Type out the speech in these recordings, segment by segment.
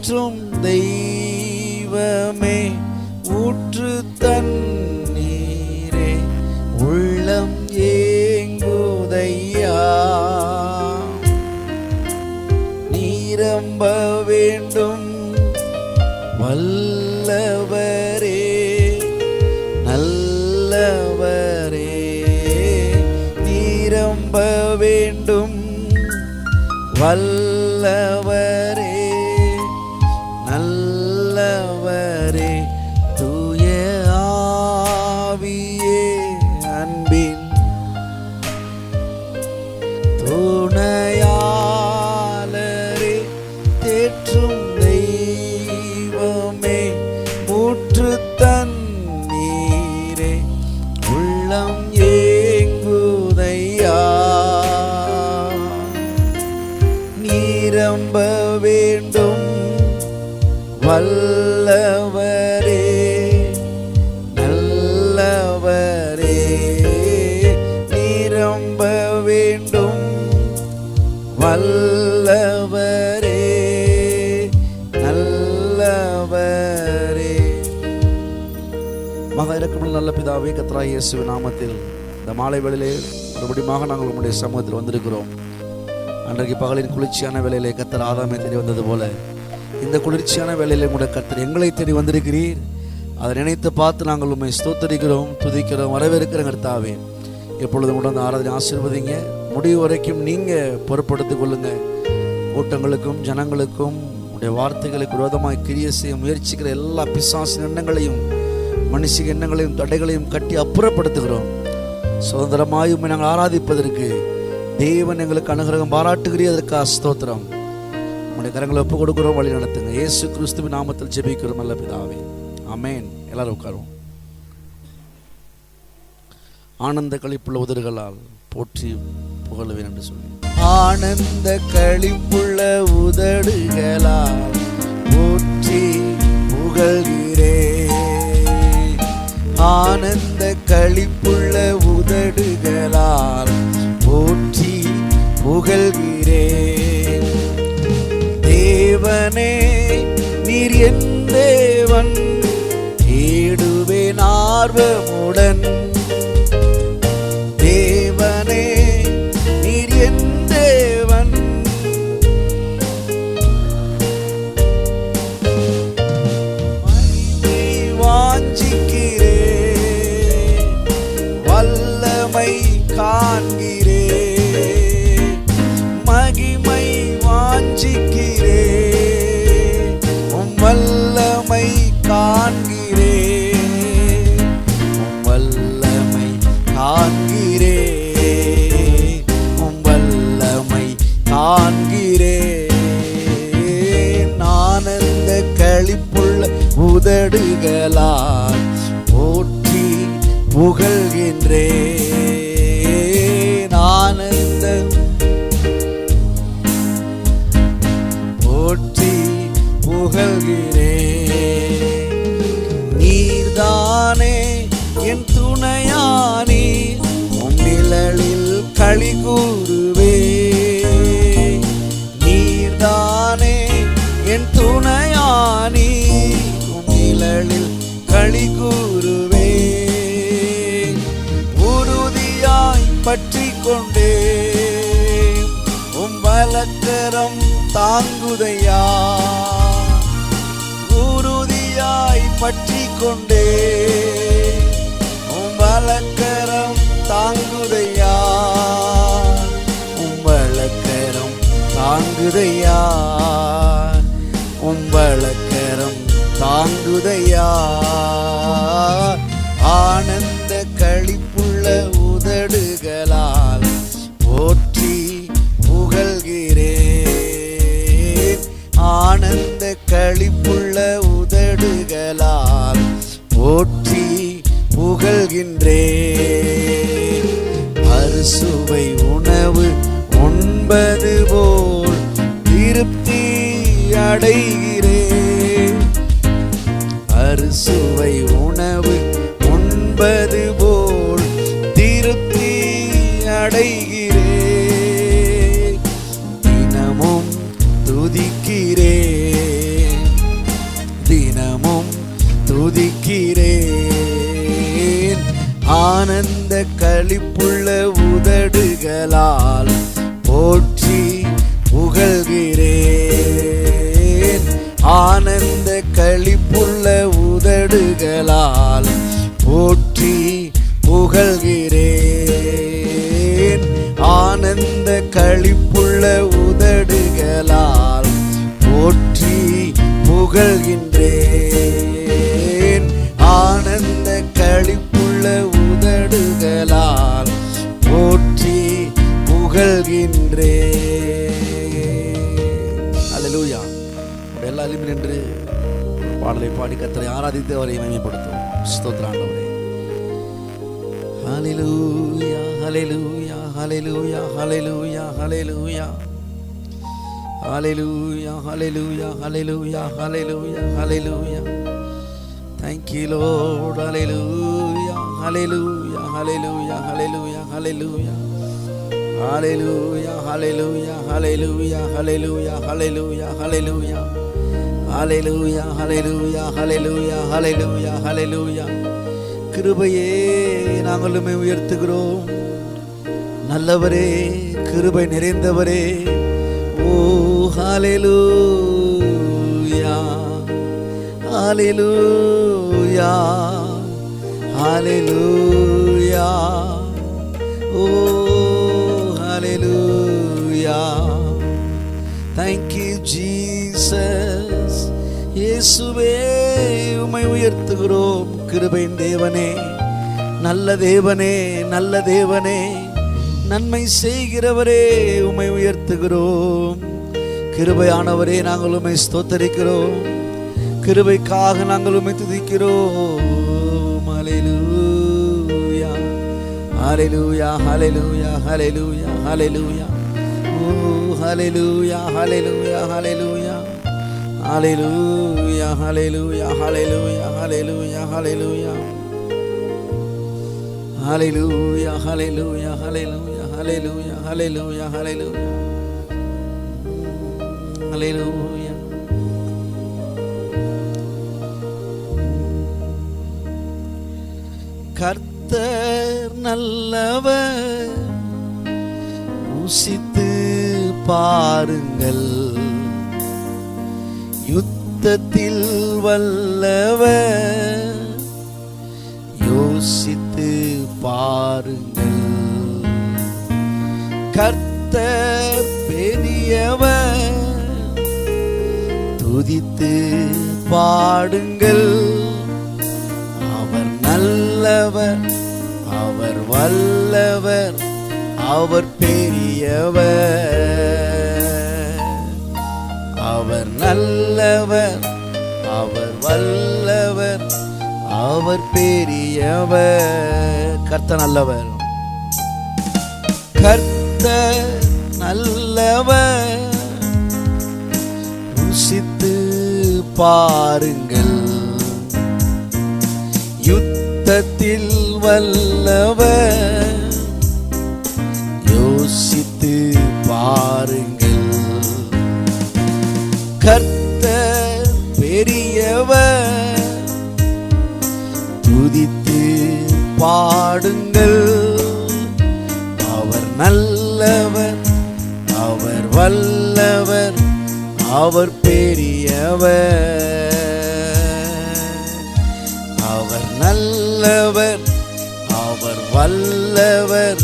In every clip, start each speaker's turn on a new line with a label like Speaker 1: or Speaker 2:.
Speaker 1: தேற்றும் தெய்வமே ஊற்று தண்ணீரே உள்ளம் ஏங்குதையா. நிரம்ப வேண்டும் வல்லவரே நல்லவரே. நிரம்ப வேண்டும் வல்லவரே நல்லவரே. தூய ஆவியே அன்பின் துணையாளரே தேற்றும் தெய்வமே ஊற்று தண்ணீரே உள்ளம் ஏங்குதையா. நிரம்ப வேண்டும் வல்லவரே நல்லவரே. நிரம்ப வேண்டும் வல்லவரே நல்லவரே. மகா இரக்கமுள்ள நல்ல பிதாவே, கர்த்தராகிய இயேசுவின் நாமத்தில் இந்த மாலை வேளையிலே மறுபடியும் நாங்கள் உங்களுடைய சமூகத்தில் வந்திருக்கிறோம். அன்றைக்கு பகலின் குளிர்ச்சியான வேளையிலே கர்த்தர் ஆதாமை தேடி வந்தது போல இந்த குளிர்ச்சியான வேளையிலே கூட கர்த்தர் எங்களை தேடி வந்திருக்கிறீர். அதை நினைத்து பார்த்து நாங்கள் உண்மை ஸ்தோத்தரிக்கிறோம், துதிக்கிறோம், வரவேற்கிறோம். கர்த்தாவே, எப்பொழுதும் கூட அந்த ஆராதனை ஆசீர்வதிங்க. முடிவு வரைக்கும் நீங்கள் பொறுப்படுத்திக் கொள்ளுங்க. கூட்டங்களுக்கும் ஜனங்களுக்கும் உடைய வார்த்தைகளுக்கு விரோதமாய் கிரியை செய்ய முயற்சிக்கிற எல்லா பிசாசின் எண்ணங்களையும் மனுஷிக எண்ணங்களையும் தடைகளையும் கட்டி அப்புறப்படுத்துகிறோம். சுதந்திரமாய் உண்மை நாங்கள் ஆராதிப்பதற்கு தேவன் எங்களுக்கு அனுகிரகம் பாராட்டுகிறதற்காக ஸ்தோத்திரம். உங்களுடைய கரங்களை ஒப்புக் கொடுக்கிறோம், வழி நடத்துங்க. இயேசு கிறிஸ்துவின் நாமத்தில் ஜெபிக்கிறோம் நல்ல பிதாவே, ஆமென். எல்லாரும் உட்காரும். ஆனந்த களிப்புள்ள உதடுகளால் போற்றி புகழுவேன் என்று சொல்லி. ஆனந்த களிப்புள்ள உதடுகளால் போற்றி புகழ்கிறேன். ஆனந்த களிப்புள்ள உதடுகளால் போற்றி புகழ்கிறேன். தேவனே நீர் என் தேவன், தேடுவேன் ஆர்வமுடன். தேவனே நீர் என் தேவன், மகிமை வாஞ்சிக்கிறேன், வல்லமை காண்கிறேன். மகிமை வாஞ்சிக்கிறேன், வல்லமை காண்கிறேன். வல்லமை காண்கிறேன், வல்லமை காண்கிறேன். ஆனந்த களிப்புள்ள உதடுகளால் போற்றி புகழ்கின்றேன். ஆனந்த போற்றி புகழ்கிறேன். நீர்தானே என் துணையானி, உன் நிழலில் களி கூறுவே. நீர்தானே என் துணையானி, உன் நிழலில் களி கூறுவே. உறுதியாய் பற்றி கொண்டே உம் வலக்கரம் தாங்குதையா. உறுதியாய் பற்றி கொண்டே உம் வலக்கரம் தாங்குதையா. உம் வலக்கரம் தாங்குதையா, உம் வலக்கரம் தாங்குதையா. ஆனந்த களிப்புள்ள உதடுகளால் போற்றி புகழ்கிறேன். ஆனந்த களிப்புள்ள உதடுகளால் போற்றி புகழ்கின்றேன். அறுசுவை உணவு உண்பது போல் திருப்தி அடைகிறேன். அறுசுவை உணவு உண்பது போல் திருப்தி அடைகிறேன். தினமும் துதிக்கிறேன், ஆனந்த களிப்புள்ள உதடுகளால் போற்றி புகழ்கிறேன். ஆனந்த களிப்புள்ள உதடுகளால் போற்றி புகழ்கிறேன். ஆனந்த களிப்புள்ள உதடுகளால் போற்றி புகழ்கின்றேன். ஆனந்த களிப்புள்ள உதடுகளால் போற்றி புகழ்கின்றேன். அல்லேலூயா. எல்லாரும் நின்று பாடலை பாடி கர்த்தரை ஆராதித்து அவரை மகிமைப்படுத்தும். ஸ்தோத்திரம் ஆண்டவரே. ஹல்லேலூயா ஹல்லேலூயா ஹல்லேலூயா ஹல்லேலூயா ஹல்லேலூயா ஹல்லேலூயா ஹல்லேலூயா ஹல்லேலூயா ஹல்லேலூயா ஹல்லேலூயா. Thank you Lord. Hallelujah hallelujah hallelujah hallelujah hallelujah hallelujah hallelujah hallelujah hallelujah hallelujah hallelujah hallelujah hallelujah hallelujah hallelujah hallelujah. கிருபையே நாங்கள் உம்மை உயர்த்துகிறோம். நல்லவரே, கிருபை நிறைந்தவரே. ஓ ஹல்லேலூயா ஹல்லேலூயா ஹல்லேலூயா. ஓ ஹல்லேலூயா. Thank you Jesus. இயேசுவே உம்மை உயர்த்துகிறோம். கிருபையின் தேவனே, நல்ல தேவனே, நல்ல தேவனே, நன்மை செய்கிறவரே, உம்மை உயர்த்துகிறோம். கிருபையானவரே, நாங்கள் உம்மை ஸ்தோத்தரிக்கிறோம். கிருபைக்காக நாங்கள் உம்மை துதிக்கிறோம். ஹல்லேலூயா ஹல்லேலூயா ஹல்லேலூயா ஹல்லேலூயா ஹல்லேலூயா. ஓ ஹல்லேலூயா ஹல்லேலூயா ஹல்லேலூயா ஹல்லேலூயா ஹல்லேலூயா ஹல்லேலூயா ஹல்லேலூயா ஹல்லேலூயா ஹல்லேலூயா ஹல்லேலூயா ஹல்லேலூயா ஹல்லேலூயா ஹல்லேலூயா ஹல்லேலூயா ஹல்லேலூயா. கர்த்தர் நல்லவர், ருசித்து பாருங்கள். யுத்தத்தில் வல்லவர், யோசித்து பாருங்கள். கர்த்தர் பெரியவர், துதித்து பாடுங்கள். அவர் நல்லவர், அவர் வல்லவர், அவர் பெரியவர். அவர் நல்லவர், அவர் வல்லவர், அவர் பெரியவர். கர்த்தர் நல்லவர், கர்த்தர் நல்லவர், ருசித்து பாருங்கள். யுத்தத்தில் வல்லவர், யோசித்து பாருங்கள். கர்த்தர் பெரியவர், துதித்து பாடுங்கள். அவர் நல்லவர், அவர் வல்லவர், அவர் பெரியவர். அவர் நல்லவர், அவர் வல்லவர்,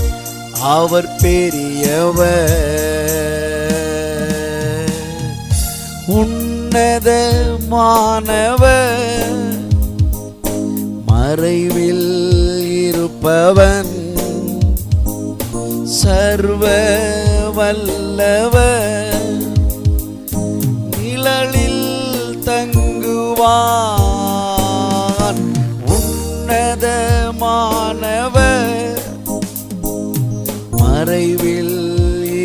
Speaker 1: அவர் பெரியவர். உன்னதமானவர், மறைவில் இருப்பவன், சர்வ வல்லவர், நிழலில் தங்குவான். உன்னதமானவர், மறைவில்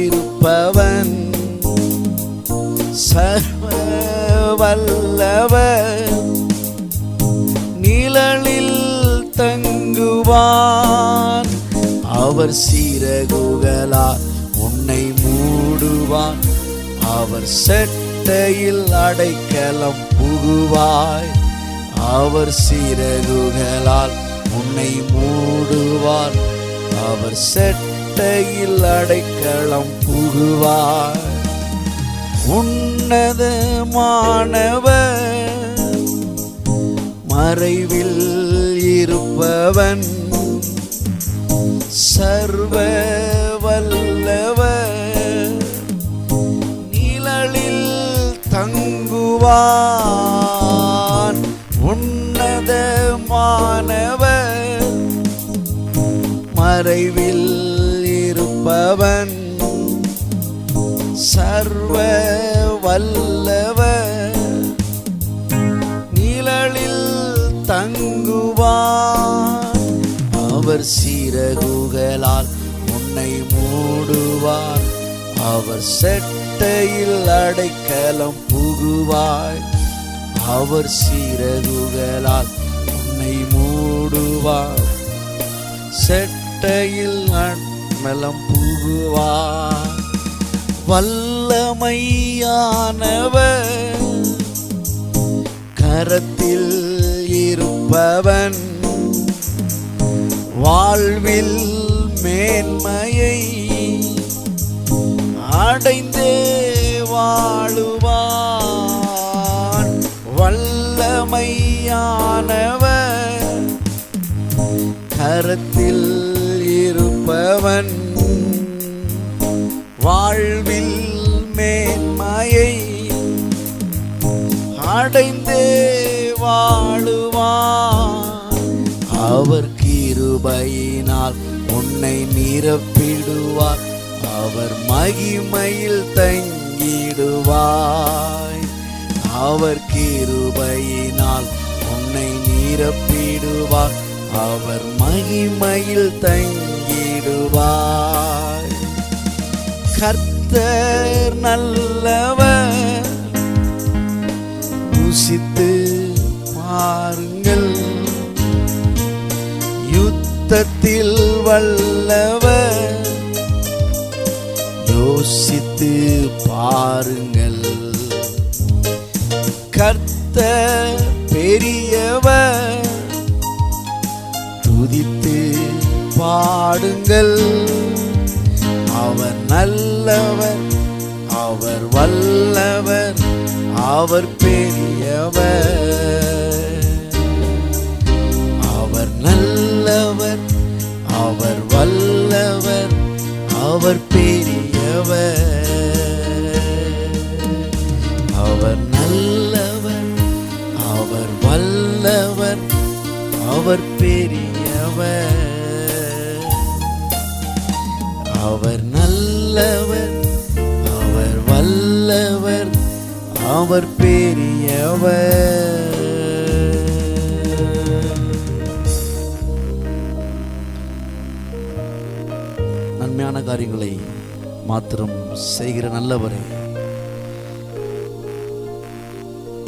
Speaker 1: இருப்பவன், சர்வ வல்லவர், நிழலில் தங்குவான். அவர் சிறகுகளால் உன்னை மூடுவான். அவர் செட்டையில் அடைக்கலம் புகுவாய். அவர் சிறகுகளால் உன்னை மூடுவார். அவர் செட்டையில் அடைக்கலம் புகுவார். உன்னதமானவர் மறைவில் இருப்பவன், சர்வ வல்லவர் நிழலில் தங்குவான். உன்னதமானவர் மறைவில் இருப்பவன், சர்வ வல்லவர் நிழலில் தங்குவார். அவர் சிறகுகளால் உன்னை மூடுவார். அவர் செட்டையில் அடைக்கலம் புகுவாய். அவர் சிறகுகளால் உன்னை மூடுவார். செட்டையில் அடைக்கலம் புகுவார். வல்லமையானவர் கரத்தில் இருப்பவன், வாழ்வில் மேன்மையை அடைந்தே வாழுவான். வல்லமையானவர் கரத்தில் இருப்பவன், வாழ்வில் மேன்மையை அடைந்தே வாழுவான். அவர் கிருபையினால் உன்னை நிரப்பிடுவார். அவர் மகிமையில் தங்கிடுவாய். அவர் கிருபையினால் உன்னை நிரப்பிடுவார். அவர் மகிமையில் தங்கிடுவாய். கர்த்தர் நல்லவர், ருசித்து பாருங்கள். யுத்தத்தில் வல்லவர், யோசித்து பாருங்கள். கர்த்தர் பெரியவர், துதித்து பாடுங்கள். அவர் நல்லவர், அவர் வல்லவர், அவர் பெரியவர். அவர் நல்லவர், அவர் வல்லவர், அவர் பெரியவர். அவர் நல்லவர், அவர் வல்லவர், அவர் பெரியவர். அவர் நல்லவர், அவர் வல்லவர், அவர் பெரியவர். நன்மையான காரியங்களை மாத்திரம் செய்கிற நல்லவரே,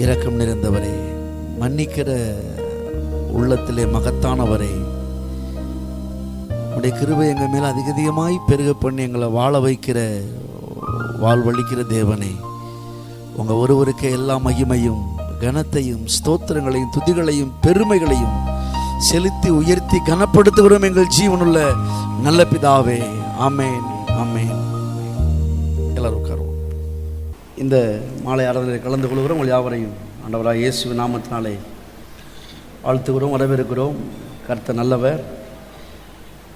Speaker 1: இரக்கம் நிறைந்தவரே, மன்னிக்கிற உள்ளத்திலே மகத்தானவரே, உடைய கிருபை எங்கள் மேல் அதிகமாய் பெருக பண்ணி எங்களை வாழ வைக்கிற வாழ்வழிக்கிற தேவனே, உங்கள் ஒருவருக்கே எல்லா மகிமையும் கனத்தையும் ஸ்தோத்திரங்களையும் துதிகளையும் பெருமைகளையும் செலுத்தி உயர்த்தி கனப்படுத்துகிறோம் எங்கள் ஜீவனுள்ள நல்ல பிதாவே. ஆமேன், ஆமேன். எல்லாரும் உட்காருவோம். இந்த மாலை ஆராதனையில் கலந்து கொள்கிறோம். உங்கள் யாவரையும் ஆண்டவராக இயேசுவின் நாமத்தினாலே வாழ்த்துகிறோம், வரவேற்கிறோம். கர்த்தர் நல்லவர்.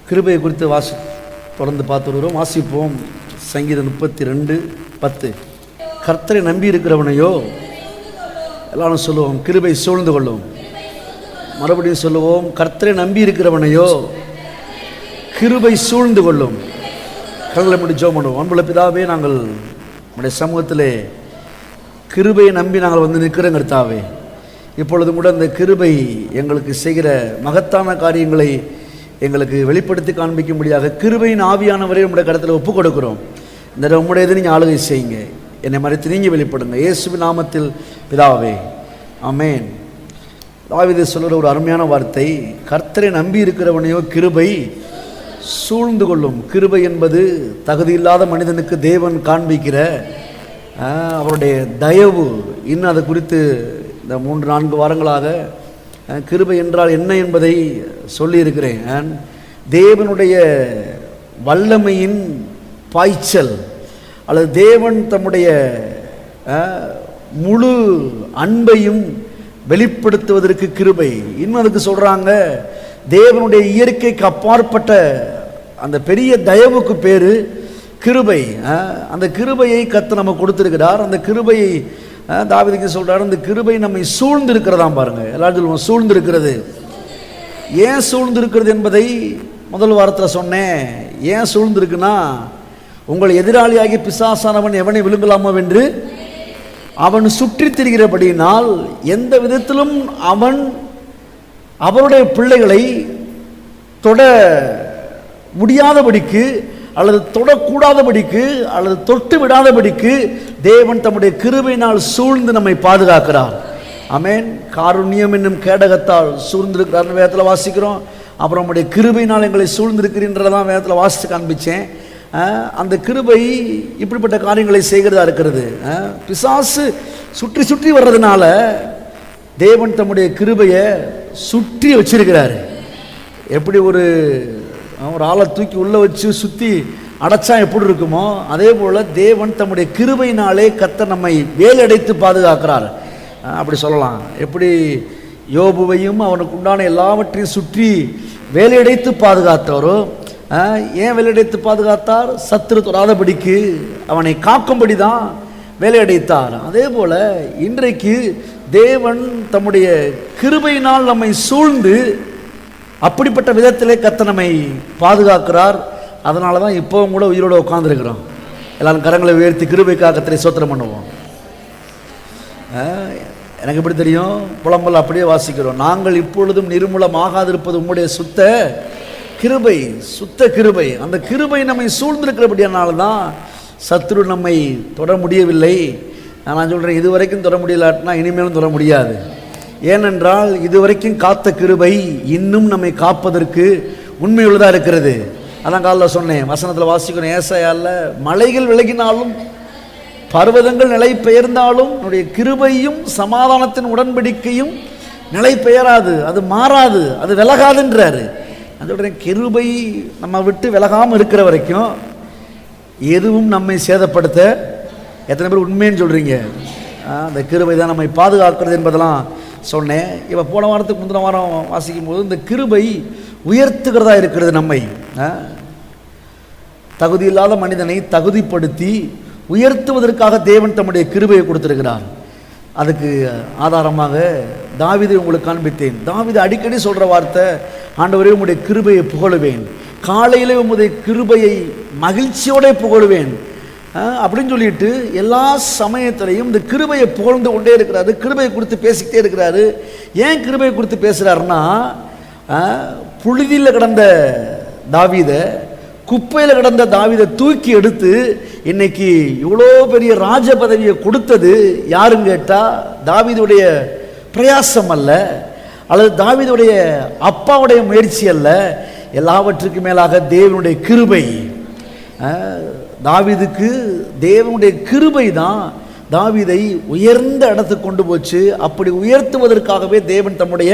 Speaker 1: கிருபையை குறித்து தொடர்ந்து பார்த்து வருகிறோம். வாசிப்போம். சங்கீதம் 32:10. கர்த்தரை நம்பி இருக்கிறவனையோ, எல்லாரும் சொல்லுவோம், கிருபை சூழ்ந்து கொள்ளும். மறுபடியும் சொல்லுவோம், கர்த்தரை நம்பி இருக்கிறவனையோ கிருபை சூழ்ந்து கொள்ளும். கண்களை மூடி ஜெபம் பண்ணுவோம். அன்புள்ள பிதாவே, நாங்கள் நம்முடைய சமூகத்திலே கிருபையை நம்பி நாங்கள் வந்து நிற்கிறோம். கர்த்தாவே, இப்பொழுதும் கூட அந்த கிருபை எங்களுக்கு செய்கிற மகத்தான காரியங்களை எங்களுக்கு வெளிப்படுத்தி காண்பிக்கும்படியாக கிருபையின் ஆவியானவரை உங்களுடைய கருத்தில் ஒப்புக் கொடுக்கிறோம். இந்த உங்களுடையது நீங்கள் ஆளுகை செய்யுங்க, என்னை மறைத்து நீங்கள் வெளிப்படுங்க. இயேசுவின் நாமத்தில் பிதாவே, ஆமேன். தாவீது சொல்கிற ஒரு அருமையான வார்த்தை, கர்த்தரை நம்பி இருக்கிறவனையோ கிருபை சூழ்ந்து கொள்ளும். கிருபை என்பது தகுதியில்லாத மனிதனுக்கு தேவன் காண்பிக்கிற அவருடைய தயவு. இன்னும் அதை குறித்து இந்த 3-4 வாரங்களாக கிருபை என்றால் என்ன என்பதை சொல்லியிருக்கிறேன். தேவனுடைய வல்லமையின் பாய்ச்சல், அல்லது தேவன் தம்முடைய முழு அன்பையும் வெளிப்படுத்துவதற்கு கிருபை. இன்னும் அதுக்கு சொல்றாங்க, தேவனுடைய இயற்கைக்கு அப்பாற்பட்ட அந்த பெரிய தயவுக்கு பேரு கிருபை. அந்த கிருபையை கர்த்தர் நமக்கு கொடுத்திருக்கிறார். அந்த கிருபையை தாவீதுக்கு சொல்றாரு, அந்த கிருபை நம்மை சூழ்ந்து இருக்கிறதாம். பாருங்க, எல்லாரும் சொல்லுவோம் சூழ்ந்து இருக்கிறது. ஏன் சூழ்ந்து இருக்கிறது என்பதை முதல் வாரத்தில் சொன்னேன். ஏன் சூழ்ந்து இருக்குன்னா, உங்கள் எதிராளியாகி பிசாசானவன் எவனை விழுங்கலாமோ என்று அவன் சுற்றி திரிகிறபடியினால் எந்த விதத்திலும் அவன் அவருடைய பிள்ளைகளை தொட முடியாதபடிக்கு, அல்லது தொடக்கூடாதபடிக்கு, அல்லது தொட்டு விடாதபடிக்கு தேவன் தம்முடைய கிருபையினால் சூழ்ந்து நம்மை பாதுகாக்கிறார். ஆமென். காருண்யம் என்னும் கேடகத்தால் சூழ்ந்திருக்கிறார் வேதத்தில் வாசிக்கிறோம். அப்புறம் நம்முடைய கிருபையினால் எங்களை சூழ்ந்திருக்கிறன்றதான் வேதத்தில் வாசித்து காண்பிச்சேன். அந்த கிருபை இப்படிப்பட்ட காரியங்களை செய்கிறதா இருக்கிறது. பிசாசு சுற்றி சுற்றி வர்றதுனால தேவன் தம்முடைய கிருபையை சுற்றி வச்சிருக்கிறாரு. எப்படி ஒரு ஆளை தூக்கி உள்ள வச்சு சுற்றி அடைச்சா எப்படி இருக்குமோ, அதே போல தேவன் தம்முடைய கிருபையினாலே கர்த்தர் நம்மை வேலடைத்து பாதுகாக்கிறார். அப்படி சொல்லலாம். எப்படி யோபுவையும் அவனுக்கு உண்டான எல்லாவற்றையும் சுற்றி வேலையடைத்து பாதுகாத்தாரோ, ஏன் வேலையடைத்து பாதுகாத்தார்? சத்துரு தொடாதபடிக்கு, அவனை காக்கும்படி தான் வேலையடைத்தார். அதே போல இன்றைக்கு தேவன் தம்முடைய கிருபையினால் நம்மை சூழ்ந்து அப்படிப்பட்ட விதத்திலே கர்த்தர் நம்மை பாதுகாக்கிறார். அதனால தான் இப்போவும் கூட உயிரோடு உட்கார்ந்துருக்கிறோம். எல்லாரும் கரங்களை உயர்த்தி கிருபைக்காக கர்த்தரை ஸ்தோத்திரம் பண்ணுவோம். எனக்கு எப்படி தெரியும்? புலம்பல் அப்படியே வாசிக்கிறோம். நாங்கள் இப்பொழுதும் நிர்மூலமாகாதிருப்பது உம்முடைய சுத்த கிருபை, சுத்த கிருபை. அந்த கிருபை நம்மை சூழ்ந்திருக்கிறபடியானால தான் சத்துரு நம்மை தொட முடியவில்லை. நான் சொல்கிறேன், இதுவரைக்கும் தொட முடியலாட்டினா இனிமேலும் தொட முடியாது. ஏனென்றால் இதுவரைக்கும் காத்த கிருபை இன்னும் நம்மை காப்பதற்கு உண்மையுள்ளதாக இருக்கிறது. அதான் காலைல சொன்னேன், வசனத்தில் வாசிக்கணும். ஏசாயால மலைகள் விலகினாலும் பர்வதங்கள் நிலை பெயர்ந்தாலும் என்னுடைய கிருபையும் சமாதானத்தின் உடன்படிக்கையும் நிலை பெயராது, அது மாறாது, அது விலகாதுன்றாரு. நான் சொல்கிறேன், கிருபை நம்ம விட்டு விலகாமல் இருக்கிற வரைக்கும் எதுவும் நம்மை சேதப்படுத்த எத்தனை பேர் உண்மைன்னு சொல்கிறீங்க? அந்த கிருபை தான் நம்மை பாதுகாக்கிறது என்பதெல்லாம் சொன்னேன். இப்போ போன வாரத்துக்கு முந்தின வாரம் வாசிக்கும் போது இந்த கிருபை உயர்த்துகிறதா இருக்கிறது. நம்மை தகுதி இல்லாத மனிதனை தகுதிப்படுத்தி உயர்த்துவதற்காக தேவன் தம்முடைய கிருபையை கொடுத்திருக்கிறார். அதுக்கு ஆதாரமாக தாவீதை உங்களுக்கு காண்பித்தேன். தாவீது அடிக்கடி சொல்கிற வார்த்தை, ஆண்டவரே உம்முடைய கிருபையை புகழுவேன், காலையிலே உம்முடைய கிருபையை மகிழ்ச்சியோட புகழுவேன் அப்படின்னு சொல்லிட்டு எல்லா சமயத்திலையும் இந்த கிருபையை புகழ்ந்து கொண்டே இருக்கிறாரு. கிருபையை குறித்து பேசிக்கிட்டே இருக்கிறாரு. ஏன் கிருபையை குறித்து பேசுகிறாருன்னா, புழுதியில் கிடந்த தாவீதை, குப்பையில் கிடந்த தாவீதை தூக்கி எடுத்து இன்னைக்கு இவ்வளோ பெரிய ராஜ பதவியை கொடுத்தது யாருன்னு கேட்டால் தாவீதுடைய பிரயாசம் அல்ல, அல்லது தாவீதுடைய அப்பாவுடைய முயற்சி அல்ல. எல்லாவற்றுக்கும் மேலாக தேவனுடைய கிருபை. தாவீதுக்கு தேவனுடைய கிருபை தான் தாவீதை உயர்ந்த இடத்துக்கு கொண்டு போச்சு. அப்படி உயர்த்துவதற்காகவே தேவன் தம்முடைய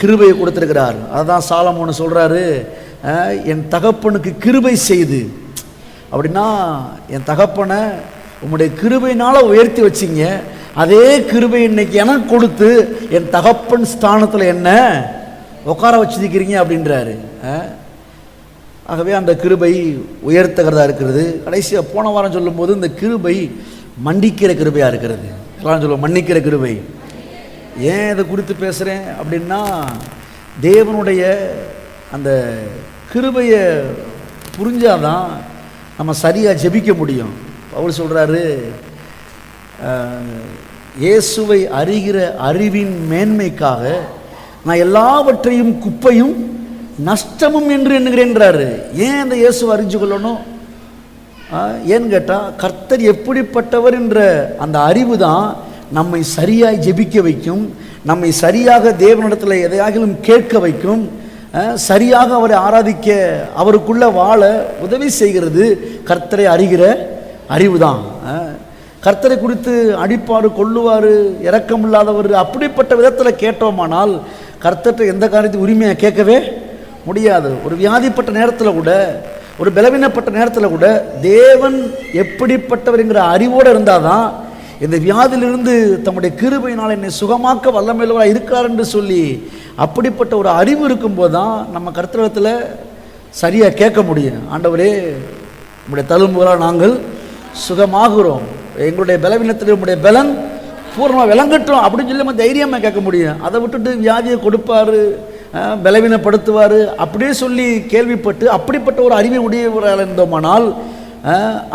Speaker 1: கிருபையை கொடுத்திருக்கிறார். அதுதான் சாலமோன் சொல்றாரு, என் தகப்பனுக்கு கிருபை செய்து. அப்படின்னா என் தகப்பனை உம்முடைய கிருபையினால உயர்த்தி வச்சிங்க, அதே கிருபை இன்னைக்கு எனக்கு கொடுத்து என் தகப்பன் ஸ்தானத்தில் என்ன உட்கார வச்சிருக்கிறீங்க அப்படின்றாரு. ஆகவே அந்த கிருபை உயர்த்துகிறதா இருக்கிறது. கடைசியாக போன வாரம் சொல்லும்போது இந்த கிருபை மன்னிக்கிற கிருபையாக இருக்கிறது. எல்லாம் சொல்லுவோம், மன்னிக்கிற கிருபை. ஏன் இதை குறித்து பேசுகிறேன் அப்படின்னா, தேவனுடைய அந்த கிருபையை புரிஞ்சாதான் நம்ம சரியாக ஜெபிக்க முடியும். பவுல் சொல்கிறாரு, இயேசுவை அறிகிற அறிவின் மேன்மைக்காக நான் எல்லாவற்றையும் குப்பையும் நஷ்டமும் என்று எண்ணுகிறேன்றாரு. ஏன் அந்த இயேசுவை அறிஞ்சு கொள்ளணும்? ஏன்னு கேட்டால், கர்த்தர் எப்படிப்பட்டவர் என்ற அந்த அறிவு தான் நம்மை சரியாய் ஜெபிக்க வைக்கும், நம்மை சரியாக தேவனிடத்தில் எதையாகிலும் கேட்க வைக்கும், சரியாக அவரை ஆராதிக்க அவருக்குள்ள வாழ உதவி செய்கிறது. கர்த்தரை அறிகிற அறிவு தான். கர்த்தரை குறித்து அடிப்பார், கொள்ளுவார், இரக்கம் இல்லாதவர், அப்படிப்பட்ட விதத்தில் கேட்டோமானால் கர்த்தர்கிட்ட எந்த காரியத்தையும் உரிமையை கேட்கவே முடியாது. ஒரு வியாதிப்பட்ட நேரத்தில் கூட, ஒரு பலவீனப்பட்ட நேரத்தில் கூட தேவன் எப்படிப்பட்டவர்ங்கிற அறிவோடு இருந்தால் தான் இந்த வியாதியிலிருந்து தம்முடைய கிருபையினால் என்னை சுகமாக்க வல்லமையுள்ளவராக இருக்கிறார் என்று சொல்லி அப்படிப்பட்ட ஒரு அறிவு இருக்கும்போது தான் நம்ம கர்த்தரிடத்தில் சரியாக கேட்க முடியும். ஆண்டவரே, நம்முடைய தழும்புகளால் நாங்கள் சுகமாகிறோம், எங்களுடைய பலவீனத்தில் உங்களுடைய பலன் பூர்ணமாக விளங்கட்டும் அப்படின்னு சொல்லி நம்ம தைரியமாக கேட்க முடியும். அதை விட்டுட்டு வியாதியை கொடுப்பார், பலவீனப்படுத்துவார் அப்படியே சொல்லி கேள்விப்பட்டு அப்படிப்பட்ட ஒரு அறிவை உடையவராக இருந்தோமானால்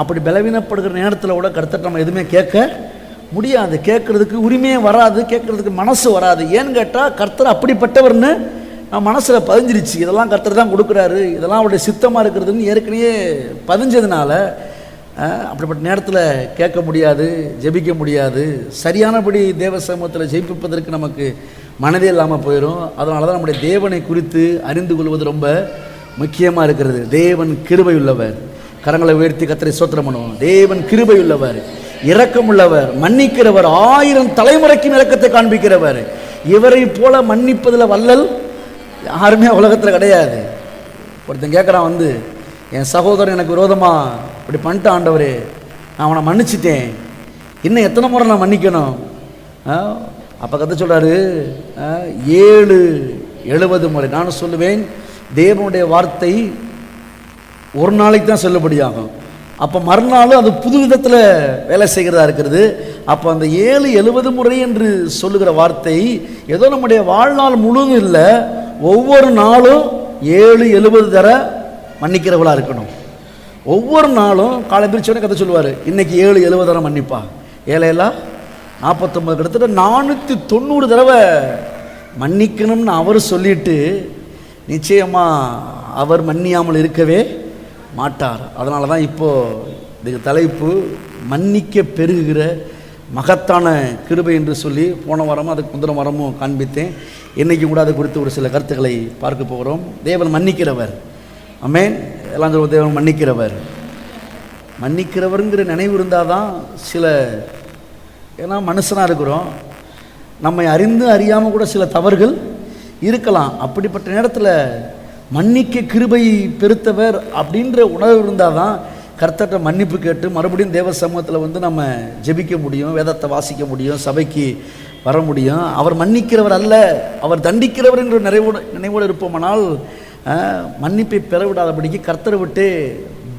Speaker 1: அப்படி பலவீனப்படுகிற நேரத்தில் கூட கர்த்தர் நம்ம எதுவுமே கேட்க முடியாது. கேட்கறதுக்கு உரிமையே வராது, கேட்கறதுக்கு மனசு வராது. ஏன்னு கேட்டால் கர்த்தர் அப்படிப்பட்டவர்னு நம்ம மனசில் பதிஞ்சிருச்சு. இதெல்லாம் கர்த்தர் தான் கொடுக்குறாரு, இதெல்லாம் அவருடைய சித்தமாக இருக்கிறதுன்னு ஏற்கனவே பதிஞ்சதுனால அப்படிப்பட்ட நேரத்தில் கேட்க முடியாது, ஜெபிக்க முடியாது, சரியானபடி தேவ சமூகத்தில் ஜெயிப்பதற்கு நமக்கு மனதே இல்லாமல் போயிடும். அதனால தான் நம்முடைய தேவனை குறித்து அறிந்து கொள்வது ரொம்ப முக்கியமாக இருக்கிறது. தேவன் கிருபை உள்ளவர். கரங்களை உயர்த்தி கர்த்தரை ஸ்தோத்திரம் பண்ணுவோம். தேவன் கிருபை உள்ளவர், இரக்கம் உள்ளவர், மன்னிக்கிறவர், 1000 தலைமுறைக்கும் இரக்கத்தை காண்பிக்கிறவர். இவரை போல மன்னிப்பதில் வல்லல் யாருமே உலகத்தில் கிடையாது. ஒருத்தன் கேட்குறான் வந்து, என் சகோதரன் எனக்கு விரோதமாக இப்படி பண்ணிட்டான் ஆண்டவரே, நான் அவனை மன்னிச்சிட்டேன், இன்னும் எத்தனை முறை நான் மன்னிக்கணும்? அப்போ கற்று சொல்கிறாரு, 7-70 முறை. நான் சொல்லுவேன், தேவனுடைய வார்த்தை ஒரு நாளைக்கு தான் செல்லுபடியாகும். அப்போ மறுநாள் அது புது விதத்தில் வேலை செய்கிறதா இருக்கிறது. அப்போ அந்த 7-70 முறை என்று சொல்லுகிற வார்த்தை ஏதோ நம்முடைய வாழ்நாள் முழுவதும் இல்லை, ஒவ்வொரு நாளும் 7-70 தர மன்னிக்கிறவளாக இருக்கணும். ஒவ்வொரு நாளும் காலை பிரிச்சோடனே கதை சொல்லுவார், இன்னைக்கு 7-70 தடவை மன்னிப்பா, 7-49 கிட்டத்தட்ட 490 தடவை மன்னிக்கணும்னு அவர் சொல்லிட்டு நிச்சயமாக அவர் மன்னியாமல் இருக்கவே மாட்டார். அதனால தான் இப்போது இதுக்கு தலைப்பு மன்னிக்க பெருகுகிற மகத்தான கிருபை என்று சொல்லி போன வாரமும் அதுக்கு முந்தின வாரமும் காண்பித்தேன். இன்றைக்கி கூட அதை குறித்து ஒரு சில கருத்துக்களை பார்க்க போகிறோம். தேவன் மன்னிக்கிறவர். ஆமென். எல்லாம் சொல்லுவோம், தேவன் மன்னிக்கிறவர். மன்னிக்கிறவருங்கிற நினைவு இருந்தால் தான் சில, ஏன்னா மனுஷனாக இருக்கிறோம், நம்மை அறிந்து அறியாமல் கூட சில தவறுகள் இருக்கலாம். அப்படிப்பட்ட நேரத்தில் மன்னிக்க கிருபை பெருத்தவர் அப்படின்ற உணர்வு இருந்தால் தான் கர்த்தர்கிட்ட மன்னிப்பு கேட்டு மறுபடியும் தேவ சமூகத்தில் வந்து நம்ம ஜெபிக்க முடியும், வேதத்தை வாசிக்க முடியும், சபைக்கு வர முடியும். அவர் மன்னிக்கிறவர் அல்ல, அவர் தண்டிக்கிறவர் என்ற நினைவோடு இருப்போமானால் மன்னிப்பை பெற விடாதபடிக்கு கர்த்தரை விட்டு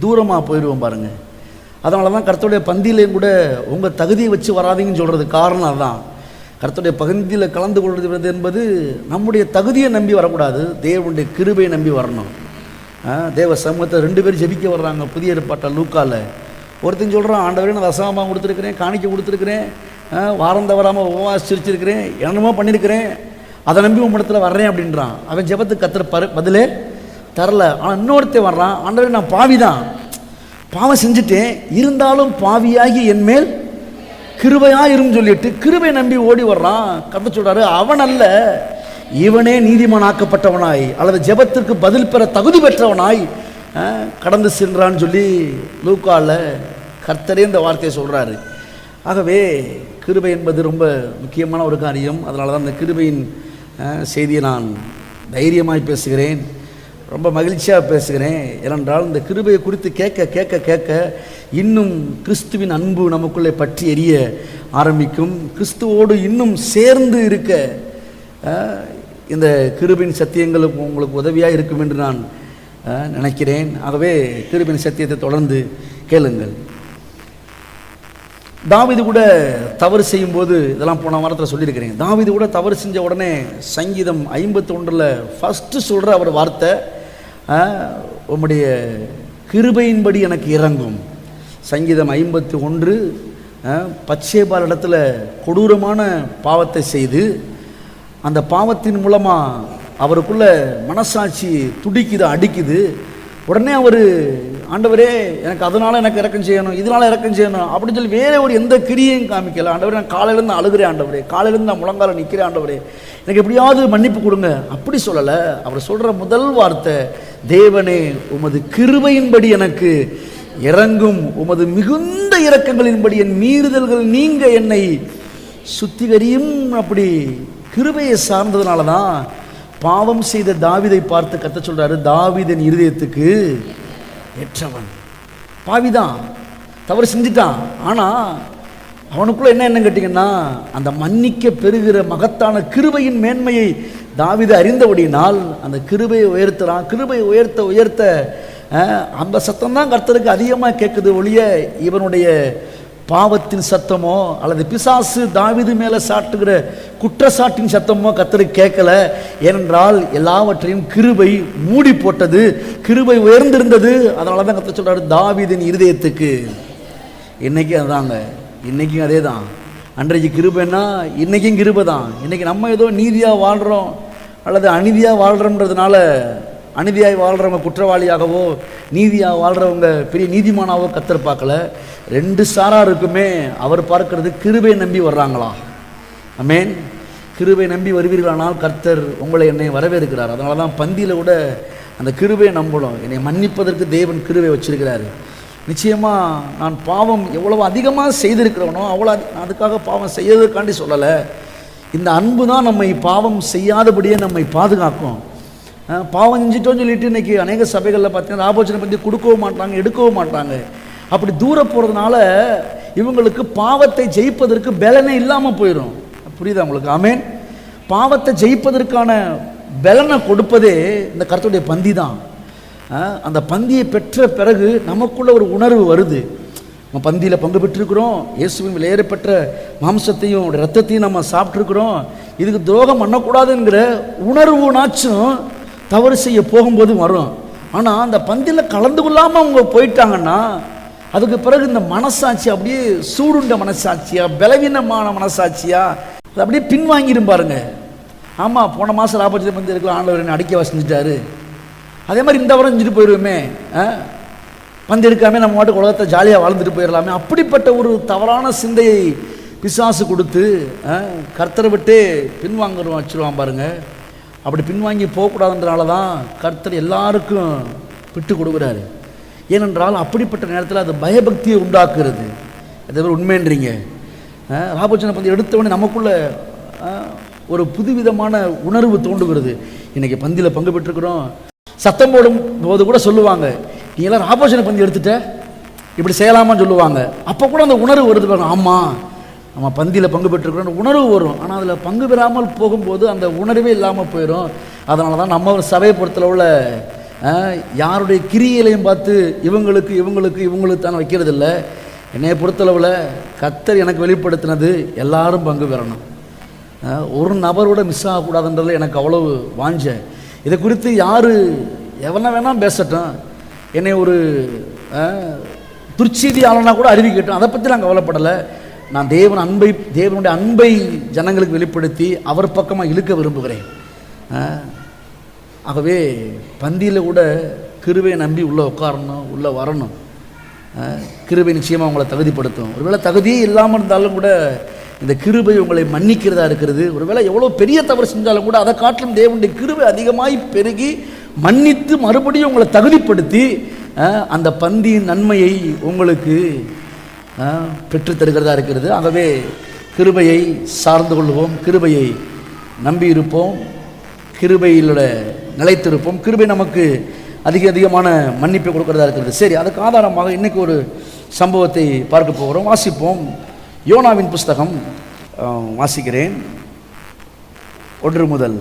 Speaker 1: தூரமாக போயிடுவோம் பாருங்கள். அதனால தான் கர்த்தருடைய பந்தியிலையும் கூட உங்கள் தகுதியை வச்சு வராதிங்கன்னு சொல்கிறது காரணம் அதுதான். கர்த்தருடைய பகுதியில் கலந்து கொள்வது என்பது நம்முடைய தகுதியை நம்பி வரக்கூடாது, தேவனுடைய கிருபையை நம்பி வரணும். தேவ சமூகத்தை 2 பேர் ஜெபிக்க வர்றாங்க புதிய ஏற்பாட்டில் லூக்காவில். ஒருத்தன் சொல்கிறான், ஆண்டவரே நான் தசமமாக கொடுத்துருக்கிறேன், காணிக்க கொடுத்துருக்கிறேன், வாரம் தவறாமல் உபவாசிச்சிருக்கிறேன், என்னமோ பண்ணியிருக்கிறேன், அதை நம்பி உம்மிடத்தில் வர்றேன் அப்படின்றான். அவன் ஜெபத்துக்கு கர்த்தர் பதிலே தரல. ஆனால் இன்னொருத்தன் வர்றான், ஆண்டவரே நான் பாவி தான், பாவம் செஞ்சுட்டேன், இருந்தாலும் பாவியாகி என் மேல் கிருபையாக இருன்னு சொல்லிட்டு கிருபை நம்பி ஓடி வர்றான். கர்த்தர் சொல்கிறாரு, அவன் அல்ல, இவனே நீதிமானாக்கப்பட்டவனாய் அல்லது ஜெபத்திற்கு பதில் பெற தகுதி பெற்றவனாய் கடந்து சென்றான்னு சொல்லி லூக்காவில் கர்த்தரே இந்த வார்த்தையை சொல்கிறாரு. ஆகவே கிருபை என்பது ரொம்ப முக்கியமான ஒரு காரியம். அதனால தான் இந்த கிருபையின் செய்தியை நான் தைரியமாய் பேசுகிறேன், ரொம்ப மகிழ்ச்சியாக பேசுகிறேன். ஏனென்றால் இந்த கிருபையை குறித்து கேட்க கேட்க கேட்க இன்னும் கிறிஸ்துவின் அன்பு நமக்குள்ளே பற்றி எரிய ஆரம்பிக்கும். கிறிஸ்துவோடு இன்னும் சேர்ந்து இருக்க இந்த கிருபையின் சத்தியங்கள் உங்களுக்கு உதவியாக இருக்கும் என்று நான் நினைக்கிறேன். ஆகவே கிருபையின் சத்தியத்தை தொடர்ந்து கேளுங்கள். தாவீது கூட தவறு செய்யும்போது, இதெல்லாம் போன வாரத்தில் சொல்லியிருக்கிறேன், தாவீது கூட தவறு செஞ்ச உடனே சங்கீதம் 51 ஃபஸ்ட்டு சொல்கிற அவர் வார்த்தை, உம்முடைய கிருபையின்படி எனக்கு இறங்கும். சங்கீதம் 51 பத்சேபாள் இடத்துல கொடூரமான பாவத்தை செய்து அந்த பாவத்தின் மூலமாக அவருக்குள்ள மனசாட்சி துடிக்குது, அடிக்குது. உடனே அவர், ஆண்டவரே எனக்கு அதனால் எனக்கு இறக்கம் செய்யணும், இதனால் இறக்கம் செய்யணும் அப்படின்னு சொல்லி வேற ஒரு எந்த கிரியையும் காமிக்கல. ஆண்டவரே நான் காலையிலேருந்து அழுகிறேன், ஆண்டவரே காலையிலேருந்து நான் முழங்கால நிற்கிறேன், ஆண்டவரே எனக்கு எப்படியாவது மன்னிப்பு கொடுங்க அப்படி சொல்லலை. அவர் சொல்கிற முதல் வார்த்தை, தேவனே உமது கிருபையின்படி எனக்கு இறங்கும், உமது மிகுந்த இரக்கங்களின்படி என் மீறுதல்கள் நீங்க என்னை சுத்திகரியும் அப்படி கிருபையை சார்ந்ததுனால தான் பாவம் செய்த தாவீதை பார்த்து கர்த்தர் சொல்றாரு, தாவீதின் இருதயத்துக்கு ஏற்றவன். பாவிதான், தவறு செஞ்சிட்டான். ஆனால் அவனுக்குள்ள என்ன கேட்டிங்கன்னா, அந்த மன்னிக்க பெறுகிற மகத்தான கிருபையின் மேன்மையை தாவீது அறிந்தபடியினால் அந்த கிருபையை உயர்த்துறான். கிருபையை உயர்த்த உயர்த்த அந்த சத்தம் தான் கர்த்தருக்கு அதிகமாக கேட்குது ஒழிய இவனுடைய பாவத்தின் சத்தமோ அல்லது பிசாசு தாவீது மேலே சாட்டுகிற குற்றச்சாட்டின் சத்தமோ கர்த்தருக்கு கேட்கல. ஏனென்றால் எல்லாவற்றையும் கிருபை மூடி போட்டது, கிருபை உயர்ந்திருந்தது. அதனால தான் கர்த்தர் சொல்றாரு, தாவீதின் இருதயத்துக்கு. இன்னைக்கும் அதாங்க, இன்னைக்கும் அதே தான். அன்றைக்கு கிருபைன்னா இன்னைக்கும் கிருபை தான். இன்னைக்கு நம்ம ஏதோ நீதியாக வாழ்கிறோம் அல்லது அநீதியாக வாழ்கிறோம்ன்றதுனால அநீதியாய் வாழ்கிறவங்க குற்றவாளியாகவோ நீதியாக வாழ்கிறவங்க பெரிய நீதிமானாவோ கர்த்தர் பார்க்கல. ரெண்டு சாராருக்குமே அவர் பார்க்கறது கிருபை நம்பி வர்றாங்களா. ஆமென். கிருபை நம்பி வருவீர்களானால் கர்த்தர் உங்களை என்னை வரவேற்கிறார். அதனால தான் பந்தியில் கூட அந்த கிருபையை நம்பணும். என்னை மன்னிப்பதற்கு தேவன் கிருபை வச்சிருக்கிறாரு. நிச்சயமாக நான் பாவம் எவ்வளவு அதிகமாக செய்திருக்கிறவனோ அவ்வளோ அதுக்காக பாவம் செய்யறதுக்காண்டி சொல்லலை. இந்த அன்பு தான் நம்மை பாவம் செய்யாதபடியே நம்மை பாதுகாக்கும். பாவம் செஞ்சிட்டோன்னு சொல்லிட்டு இன்றைக்கி அநேக சபைகளில் பார்த்தீங்கன்னா ராபோஜனை பற்றி கொடுக்கவும் மாட்டாங்க, எடுக்கவும் மாட்டாங்க. அப்படி தூர போகிறதுனால இவங்களுக்கு பாவத்தை ஜெயிப்பதற்கு பலனே இல்லாமல் போயிடும். புரியுதா உங்களுக்கு? ஆமென். பாவத்தை ஜெயிப்பதற்கான பலனை கொடுப்பதே இந்த கர்த்தருடைய பந்தி தான். அந்த பந்தியை பெற்ற பிறகு நமக்குள்ள ஒரு உணர்வு வருது. நம்ம பந்தியில் பங்கு பெற்றிருக்கிறோம், இயேசுவின் விலையேறப்பெற்ற மாம்சத்தையும் ரத்தத்தையும் நம்ம சாப்பிட்ருக்கிறோம், இதுக்கு துரோகம் பண்ணக்கூடாதுங்கிற உணர்வுனாச்சும் தவறு செய்ய போகும்போது வரும். ஆனால் அந்த பந்தியில் கலந்து கொள்ளாமல் அவங்க போயிட்டாங்கன்னா அதுக்கு பிறகு இந்த மனசாட்சி அப்படியே சூடுண்ட மனசாட்சியா, பலவீனமான மனசாட்சியா, அது அப்படியே பின்வாங்கிடும் பாருங்க. ஆமாம், போன மாதம் ராபோஜனை பந்தி இருக்கலாம், ஆண்டவர் என்ன அடிக்க செஞ்சுட்டாரு, அதே மாதிரி இந்த வாரம் செஞ்சுட்டு போயிடுவோமே, பந்து எடுக்காமல் நம்ம மாட்டுக்கு உலகத்தை ஜாலியாக வாழ்ந்துட்டு போயிடலாமே. அப்படிப்பட்ட ஒரு தவறான சிந்தையை பிசாசு கொடுத்து கர்த்தரை விட்டு பின்வாங்குறோம் வச்சுருவான் பாருங்க. அப்படி பின்வாங்கி போகக்கூடாதுன்றனால தான் கர்த்தர் எல்லாருக்கும் விட்டு கொடுக்குறாரு. ஏனென்றால் அப்படிப்பட்ட நேரத்தில் அது பயபக்தியை உண்டாக்குறது. அதே மாதிரி உண்மைன்றீங்க. ராபோஜனை பந்தி எடுத்தவொடனே நமக்குள்ள ஒரு புதுவிதமான உணர்வு தோன்றுகிறது. இன்றைக்கி பந்தியில் பங்கு பெற்றுக்கிறோம், சத்தம் போடும் போது கூட சொல்லுவாங்க, நீ எல்லாம் ராபோஜனை பந்தி எடுத்துட்ட, இப்படி செய்யலாமான்னு சொல்லுவாங்க. அப்போ கூட அந்த உணர்வு வருது பாருங்க. ஆமாம், நம்ம பந்தியில் பங்கு பெற்றுக்கிறோம் உணர்வு வரும். ஆனால் அதில் பங்கு பெறாமல் போகும்போது அந்த உணர்வே இல்லாமல் போயிடும். அதனால தான் நம்ம ஒரு சபையை பொறுத்தளவுல யாருடைய கிரியைகளையும் பார்த்து இவங்களுக்கு தானே வைக்கிறது இல்லை. என்னையை பொறுத்தளவில் கர்த்தர் எனக்கு வெளிப்படுத்தினது எல்லாரும் பங்கு பெறணும், ஒரு நபரோட மிஸ் ஆகக்கூடாதுன்றதுல எனக்கு அவ்வளவு வாஞ்ச. இதை குறித்து யார் எவனை வேணால் பேசட்டும், என்னை ஒரு துர்ச்செய்தியாளனா கூட அறிவிக்கட்டும், அதை பற்றி நான் கவலைப்படலை. நான் தேவனுடைய அன்பை ஜனங்களுக்கு வெளிப்படுத்தி அவர் பக்கமாக இழுக்க விரும்புகிறேன். ஆகவே பந்தியில் கூட கிருபையை நம்பி உள்ளே உட்காரணும், உள்ளே வரணும். கிருபை நிச்சயமாக உங்களை தகுதிப்படுத்தும். ஒருவேளை தகுதியே இல்லாமல் இருந்தாலும் கூட இந்த கிருபை உங்களை மன்னிக்கிறதா இருக்கிறது. ஒருவேளை எவ்வளோ பெரிய தவறு செஞ்சாலும் கூட அதை காட்டிலும் தேவனுடைய கிருபை அதிகமாய் பெருகி மன்னித்து மறுபடியும் உங்களை தகுதிப்படுத்தி அந்த பந்தியின் நன்மையை உங்களுக்கு பெற்றுத்தருகிறதா இருக்கிறது. ஆகவே கிருபையை சார்ந்து கொள்வோம், கிருபையை நம்பி இருப்போம், கிருபையிலோட நிலைத்திருப்போம். கிருபை நமக்கு அதிகமான மன்னிப்பை கொடுக்கிறதா இருக்கிறது. சரி, அதுக்கு ஆதாரமாக இன்றைக்கி ஒரு சம்பவத்தை பார்க்க போகிறோம். வாசிப்போம். யோனாவின் புஸ்தகம் வாசிக்கிறேன். 1 முதல்.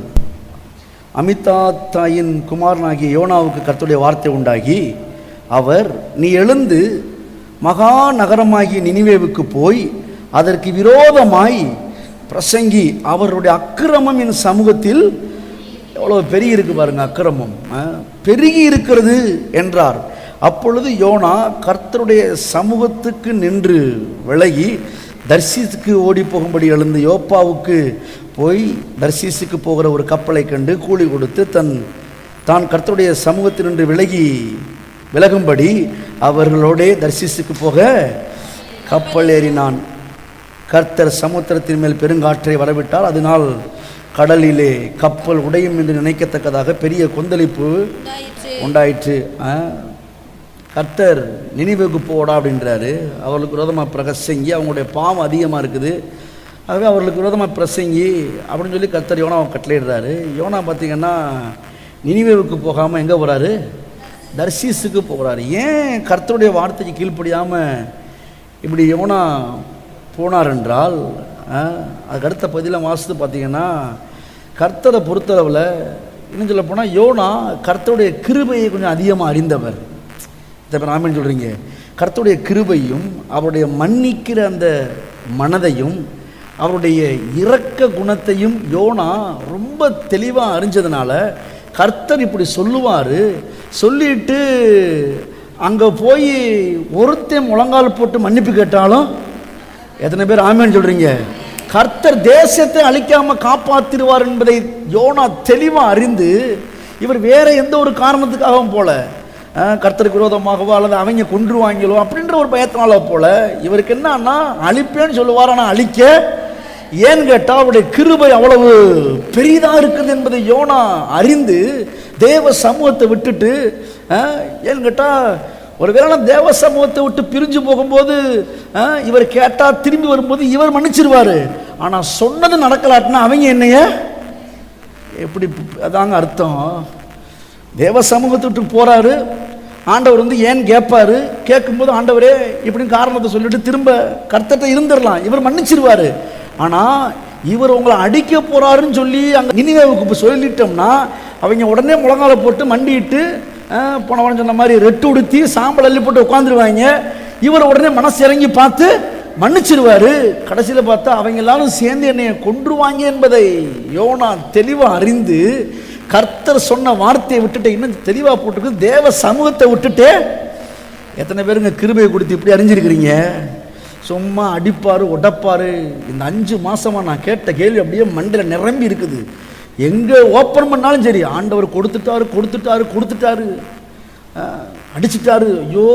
Speaker 1: அமித்தாத்தாயின் குமாரனாகிய யோனாவுக்கு கர்த்தருடைய வார்த்தை உண்டாகி, அவர், நீ எழுந்து மகா நகரமாகிய நினிவேவுக்கு போய் அதற்கு விரோதமாய் பிரசங்கி, அவருடைய அக்கிரமம் என் சமூகத்தில் எவ்வளோ பெருகி இருக்கு பாருங்க, அக்கிரமம் பெருகி இருக்கிறது என்றார். அப்பொழுது யோனா கர்த்தருடைய சமூகத்துக்கு நின்று விலகி தர்சீசுக்கு ஓடி போகும்படி எழுந்து யோப்பாவுக்கு போய் தர்சீசுக்கு போகிற ஒரு கப்பலை கண்டு கூலி கொடுத்து தான் கர்த்தருடைய சமூகத்தில் நின்று விலகும்படி அவர்களோடே தர்சீசுக்கு போக கப்பல் ஏறினான். கர்த்தர் சமுத்திரத்தின் மேல் பெருங்காற்றை வரவிட்டால் அதனால் கடலிலே கப்பல் உடையும் என்று நினைக்கத்தக்கதாக பெரிய கொந்தளிப்பு உண்டாயிற்று. கர்த்தர் நினிவேவுக்கு போடா அப்படின்றாரு. அவர்களுக்கு விரோதமாக பிரசங்கி அவங்களுடைய பாவம் அதிகமாக இருக்குது, ஆகவே அவர்களுக்கு விரோதமாக பிரசங்கி அப்படின்னு சொல்லி கர்த்தர் யோனாவை கட்டளையிடுறாரு. யோனா பார்த்திங்கன்னா நினிவேவுக்கு போகாமல் எங்கே போகிறாரு? தர்சீஸுக்கு போகிறாரு. ஏன் கர்த்தருடைய வார்த்தைக்கு கீழ்ப்படியாமல் இப்படி யோனா போனார் என்றால், அதுக்கு அடுத்த பதில வாசித்து பார்த்திங்கன்னா கர்த்தரை பொறுத்தளவில் இன்னும் சொல்ல போனால் யோனா கர்த்தருடைய கிருபையை கொஞ்சம் அதிகமாக அறிந்தவர். இதை நாம சொல்கிறீங்க, கர்த்தருடைய கிருபையும் அவருடைய மன்னிக்கிற அந்த மனதையும் அவருடைய இரக்க குணத்தையும் யோனா ரொம்ப தெளிவாக அறிஞ்சதுனால கர்த்தர் இப்படி சொல்லுவார். சொல்லிட்டு அங்கே போய் ஒருத்தன் முழங்கால் போட்டு மன்னிப்பு கேட்டாலும் எத்தனை பேர் ஆமேன்னு சொல்கிறீங்க? கர்த்தர் தேசத்தை அழிக்காமல் காப்பாற்றிடுவார் என்பதை யோனா தெளிவாக அறிந்து, இவர் வேற எந்த ஒரு காரணத்துக்காகவும் போல, கர்த்தருக்கு விரோதமாகவோ அல்லது அவங்க கொன்றுவாங்களோ அப்படின்ற ஒரு பயத்தினால போல, இவருக்கு என்னன்னா அழிப்பேன்னு சொல்லுவார். ஆனால் அழிக்க ஏன்னு கேட்டால் அவருடைய கிருபை அவ்வளவு பெரிதாக இருக்குது என்பதை யோனா அறிந்து தேவ சமூகத்தை விட்டுட்டு, ஏன்னு கேட்டால் ஒருவேளை தேவ சமூகத்தை விட்டு பிரிஞ்சு போகும்போது இவர் கேட்டால் திரும்பி வரும்போது இவர் மன்னிச்சிருவார். ஆனால் சொன்னது நடக்கலாட்டினா அவங்க என்னைய எப்படி? அதாங்க அர்த்தம். தேவ சமூகத்தை விட்டு போகிறாரு, ஆண்டவர் ஏன்னு கேட்பாரு. கேட்கும்போது ஆண்டவரே இப்படின்னு காரணத்தை சொல்லிட்டு திரும்ப கர்த்தர்கிட்ட இருந்துடலாம், இவர் மன்னிச்சிருவார். ஆனால் இவர் உங்களை அடிக்க போகிறாருன்னு சொல்லி அங்கே நினிவேவுக்கு சொல்லிட்டோம்னா அவங்க உடனே முழங்கால போட்டு மண்டிட்டு போனவன் சொன்ன மாதிரி ரெட்டு உடுத்தி சாம்பல் அள்ளி போட்டு உட்காந்துருவாங்க. இவர் உடனே மனசு இறங்கி பார்த்து மன்னிச்சிருவார். கடைசியில் பார்த்தா அவங்க எல்லாரும் சேர்ந்து என்னை கொன்றுவாங்க என்பதை யோனா தெளிவாக அறிந்து கர்த்தர் சொன்ன வார்த்தையை விட்டுட்டு இன்னும் தெளிவாக போட்டுருக்கு, தேவ சமூகத்தை விட்டுட்டு. எத்தனை பேருங்க கிருபையை கொடுத்து இப்படி அறிஞ்சிருக்கிறீங்க? சும்மா அடிப்பார் உடப்பார். இந்த 5 மாதமாக நான் கேட்ட கேள்வி அப்படியே மண்டையில் நிரம்பி இருக்குது. எங்கே ஓப்பன் பண்ணாலும் சரி, ஆண்டவர் கொடுத்துட்டாரு, அடிச்சிட்டாரு. ஐயோ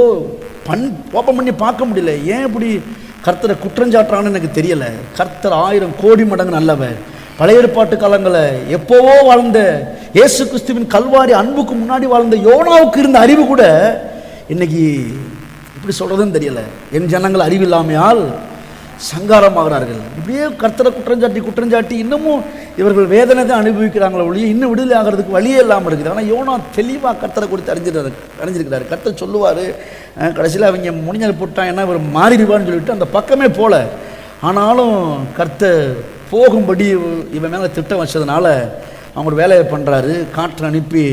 Speaker 1: ஓப்பன் பண்ணி பார்க்க முடியல. ஏன் இப்படி கர்த்தரை குற்றஞ்சாட்டுறான்னு எனக்கு தெரியலை. கர்த்தர் 1000 கோடி மடங்கு நல்லவர். பழைய ஏற்பாட்டு காலங்களை எப்போவோ வாழ்ந்த இயேசு கிறிஸ்துவின் கல்வாரி அன்புக்கு முன்னாடி வாழ்ந்த யோனாவுக்கு இருந்த அறிவு கூட இன்னைக்கு இப்படி சொல்கிறதுன்னு தெரியல. என் ஜனங்கள் அறிவில்லாமையால் சங்காரமாகிறார்கள். இப்படியே கர்த்தரை குற்றஞ்சாட்டி இன்னமும் இவர்கள் வேதனை தான் அனுபவிக்கிறாங்களோ ஒழிய இன்னும் விடுதலை ஆகிறதுக்கு வழியே இல்லாமல் இருக்குது. ஆனால் யோனா தெளிவாக கர்த்தரை கொடுத்து அறிஞ்சிருக்கிறாரு. கர்த்தர் சொல்லுவார். கடைசியில் அவங்க முடிஞ்சல் போட்டாங்கன்னா இவர் மாறிடுவான்னு சொல்லிட்டு அந்த பக்கமே போல. ஆனாலும் கர்த்தர் போகும்படி இவன் மேலே திட்டம் வச்சதுனால அவங்க ஒரு வேலையை பண்ணுறாரு. காற்று அனுப்பி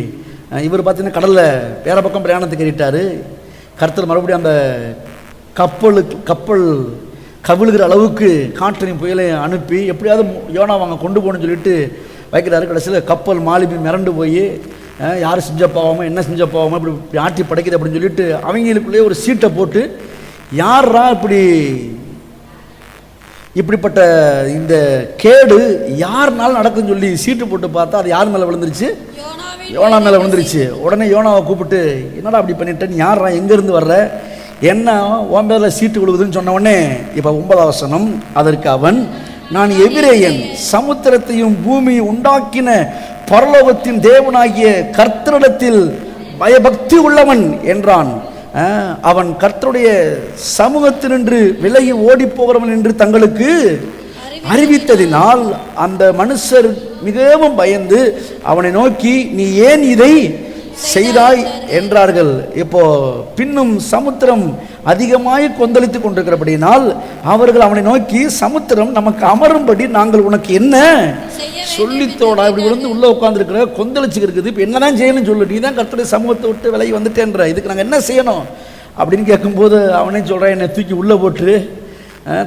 Speaker 1: இவர் பார்த்தீங்கன்னா கடலில் வேறு பக்கம் பிரயாணத்துக்கு ஏறிட்டார். கர்த்தர் மறுபடியும் அந்த கப்பல் கவிழுகிற அளவுக்கு காற்றின் புயலை அனுப்பி எப்படியாவது யோனாவை அங்கே கொண்டு போகணும்னு சொல்லிட்டு வைக்கிறாரு. கடைசியில் கப்பல் மாலுமி மிரண்டு போய் யார் செஞ்ச பாவமோ என்ன செஞ்ச பாவமோ இப்படி ஆட்டி படைக்குது அப்படின்னு சொல்லிட்டு அவங்களுக்குள்ளேயே ஒரு சீட்டை போட்டு யாரா இப்படிப்பட்ட இந்த கேடு யாருனாலும் நடக்குன்னு சொல்லி சீட்டு போட்டு பார்த்தா அது யார் மேலே விழுந்துருச்சு? யோனா மேலே விழுந்துருச்சு. உடனே யோனாவை கூப்பிட்டு, என்னடா அப்படி பண்ணிட்டேன்னு, யாரா எங்கேருந்து வர்ற, என்ன உன் பேரில் சீட்டு விழுகுதுன்னு சொன்ன உடனே இப்போ 9ஆம் வசனம், அதற்கு அவன், நான் எபிரேயன், சமுத்திரத்தையும் பூமியை உண்டாக்கின பரலோகத்தின் தேவனாகிய கர்த்தரிடத்தில் பயபக்தி உள்ளவன் என்றான். அவன் கர்த்தருடைய சமூகத்தினின்று விலகி ஓடி போகிறவன் என்று தங்களுக்கு அறிவித்ததினால் அந்த மனுஷர் மிகவும் பயந்து அவனை நோக்கி, நீ ஏன் இதை செய்தாய் என்றார்கள். இப்போ பின்னும் சமுத்திரம் அதிகமாய் கொந்தளித்துக் கொண்டிருக்கிறபடினால் அவர்கள் அவனை நோக்கி, சமுத்திரம் நமக்கு அமரும்படி நாங்கள் உனக்கு என்ன சொல்லித்தோடா? இப்படி விழுந்து உள்ள உட்காந்துருக்கிற கொந்தளிச்சு இருக்குது, இப்போ என்னதான் செய்யணும்னு சொல்லு, நீ தான் கர்த்தருடைய சமூகத்தை விட்டு விலகி வந்துட்டேன்ற, இதுக்கு நாங்கள் என்ன செய்யணும் அப்படின்னு கேட்கும்போது அவனே சொல்கிறான், என்னை தூக்கி உள்ளே போட்டு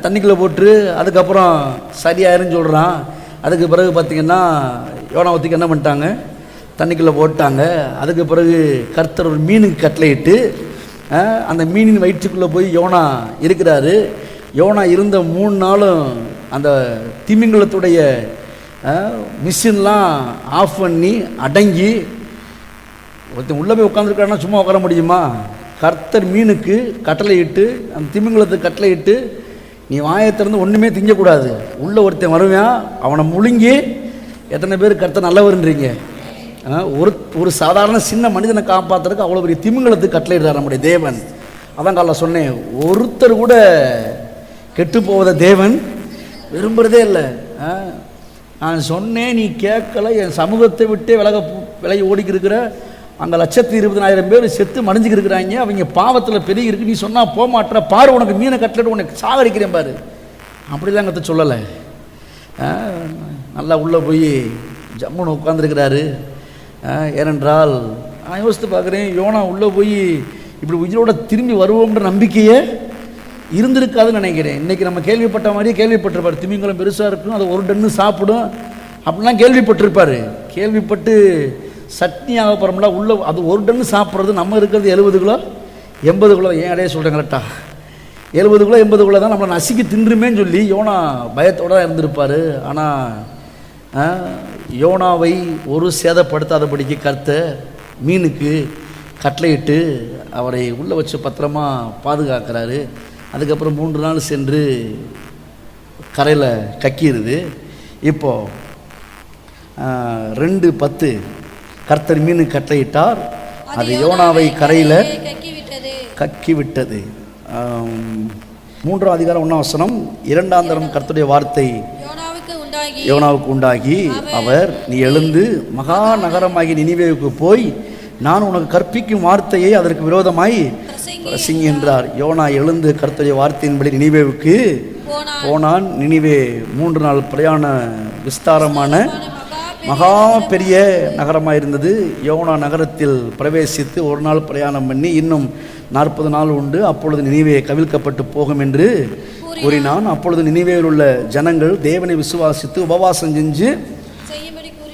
Speaker 1: தண்ணிக்குள்ளே போட்டு அதுக்கப்புறம் சரியாயிருன்னு சொல்கிறான். அதுக்கு பிறகு பார்த்திங்கன்னா யோனாவை தூக்கி என்ன பண்ணிட்டாங்க, தண்ணிக்குள்ளே போட்டாங்க. அதுக்கு பிறகு கர்த்தர் ஒரு மீனுக்கு கட்டளையிட்டு அந்த மீனின் வயிற்றுக்குள்ளே போய் யோனா இருக்கிறாரு. யோனா இருந்த 3 நாளும் அந்த திமிங்கலத்துடைய மிஷின்லாம் ஆஃப் பண்ணி அடங்கி ஒருத்தன் உள்ளே போய் உட்காந்துருக்காருன்னா சும்மா உட்கார முடியுமா? கர்த்தர் மீனுக்கு கட்டளையிட்டு அந்த திமிங்கலத்துக்கு கட்டளையிட்டு, நீ வாயத்திறந்து ஒன்றுமே திங்கக்கூடாது, உள்ளே ஒருத்தன் வருவான், அவனை முழுங்கி. எத்தனை பேர் கர்த்தர் நல்லவர்ன்றீங்க? ஒரு சாதாரண சின்ன மனிதனை காப்பாற்றுறதுக்கு அவ்வளோ பெரிய திமிங்கலத்துக்கு கட்டளையிடுறார் நம்முடைய தேவன். அதான் காலைல சொன்னேன், ஒருத்தர் கூட கெட்டு போவத தேவன்
Speaker 2: விரும்புகிறதே இல்லை. நான் சொன்னேன், நீ கேட்கல, என் சமூகத்தை விட்டே விலகி ஓடிக்கிருக்கிற. அங்கே 120,000 பேர் செத்து மடிஞ்சுக்கிருக்கிறாங்க, அவங்க பாவத்தில் பெரிய இருக்கு. நீ சொன்னால் போக மாட்டேற, பாரு உனக்கு மீனை கட்டலட்டு உனக்கு சாகடிக்கிறேன் பாரு. அப்படிலாம் கற்று சொல்லலை. நல்லா உள்ளே போய் ஜம்முன்னு உட்காந்துருக்கிறாரு. ஏனென்றால் நான் யோசித்து பார்க்குறேன், யோனா உள்ளே போய் இப்படி உயிரோட திரும்பி வருவோம்ன்ற நம்பிக்கையே இருந்திருக்காதுன்னு நினைக்கிறேன். இன்றைக்கி நம்ம கேள்விப்பட்ட மாதிரியே கேள்விப்பட்டிருப்பார். திமிங்கலம் பெருசாக இருக்கும், அதை 1 டன்னு சாப்பிடும் அப்படிலாம் கேள்விப்பட்டிருப்பார். கேள்விப்பட்டு சட்னி ஆக போகிறோம்னா உள்ள அது 1 டன்னு சாப்பிட்றது, நம்ம இருக்கிறது 70 கிலோ 80 கிலோ. ஏன் அடைய சொல்கிறேன் கரெக்டாக, 70 கிலோ 80 கிலோ தான் நம்மளை நசுக்கி தின்றுமேன்னு சொல்லி யோனா பயத்தோடு தான் இருந்திருப்பார். ஆனால் யோனாவை ஒரு சேதப்படுத்தாதபடிக்கு கர்த்தர் மீனுக்கு கட்டளையிட்டு அவரை உள்ளே வச்சு பத்திரமா பாதுகாக்கிறாரு. அதுக்கப்புறம் 3 நாள் சென்று கரையில் கக்கிடுது. இப்போது 2:10 கர்த்தர் மீன் கட்டளையிட்டார், அது யோனாவை கரையில் கக்கி விட்டது. 3ஆம் அதிகாரம் 1ஆம் வசனம், 2ஆம் தரம் கர்த்தருடைய வார்த்தை யோனாவுக்கு உண்டாகி அவர், நீ எழுந்து மகா நகரமாகி நினிவேவுக்கு போய் நான் உனக்கு கற்பிக்கும் வார்த்தையை அதற்கு விரோதமாய் பிரசங்கி என்றார். யோனா எழுந்து கர்த்தருடைய வார்த்தையின்படி நினிவேவுக்கு போனான். நினிவே 3 நாள் பிரயாண விஸ்தாரமான மகா பெரிய நகரமாக இருந்தது. யோனா நகரத்தில் பிரவேசித்து 1 நாள் பிரயாணம் பண்ணி இன்னும் 40 நாள் உண்டு, அப்பொழுது நினிவே கவிழ்க்கப்பட்டு போகும் என்று கூறினான். அப்பொழுது நினிவேயில் உள்ள ஜனங்கள் தேவனை விசுவாசித்து உபவாசம் செஞ்சு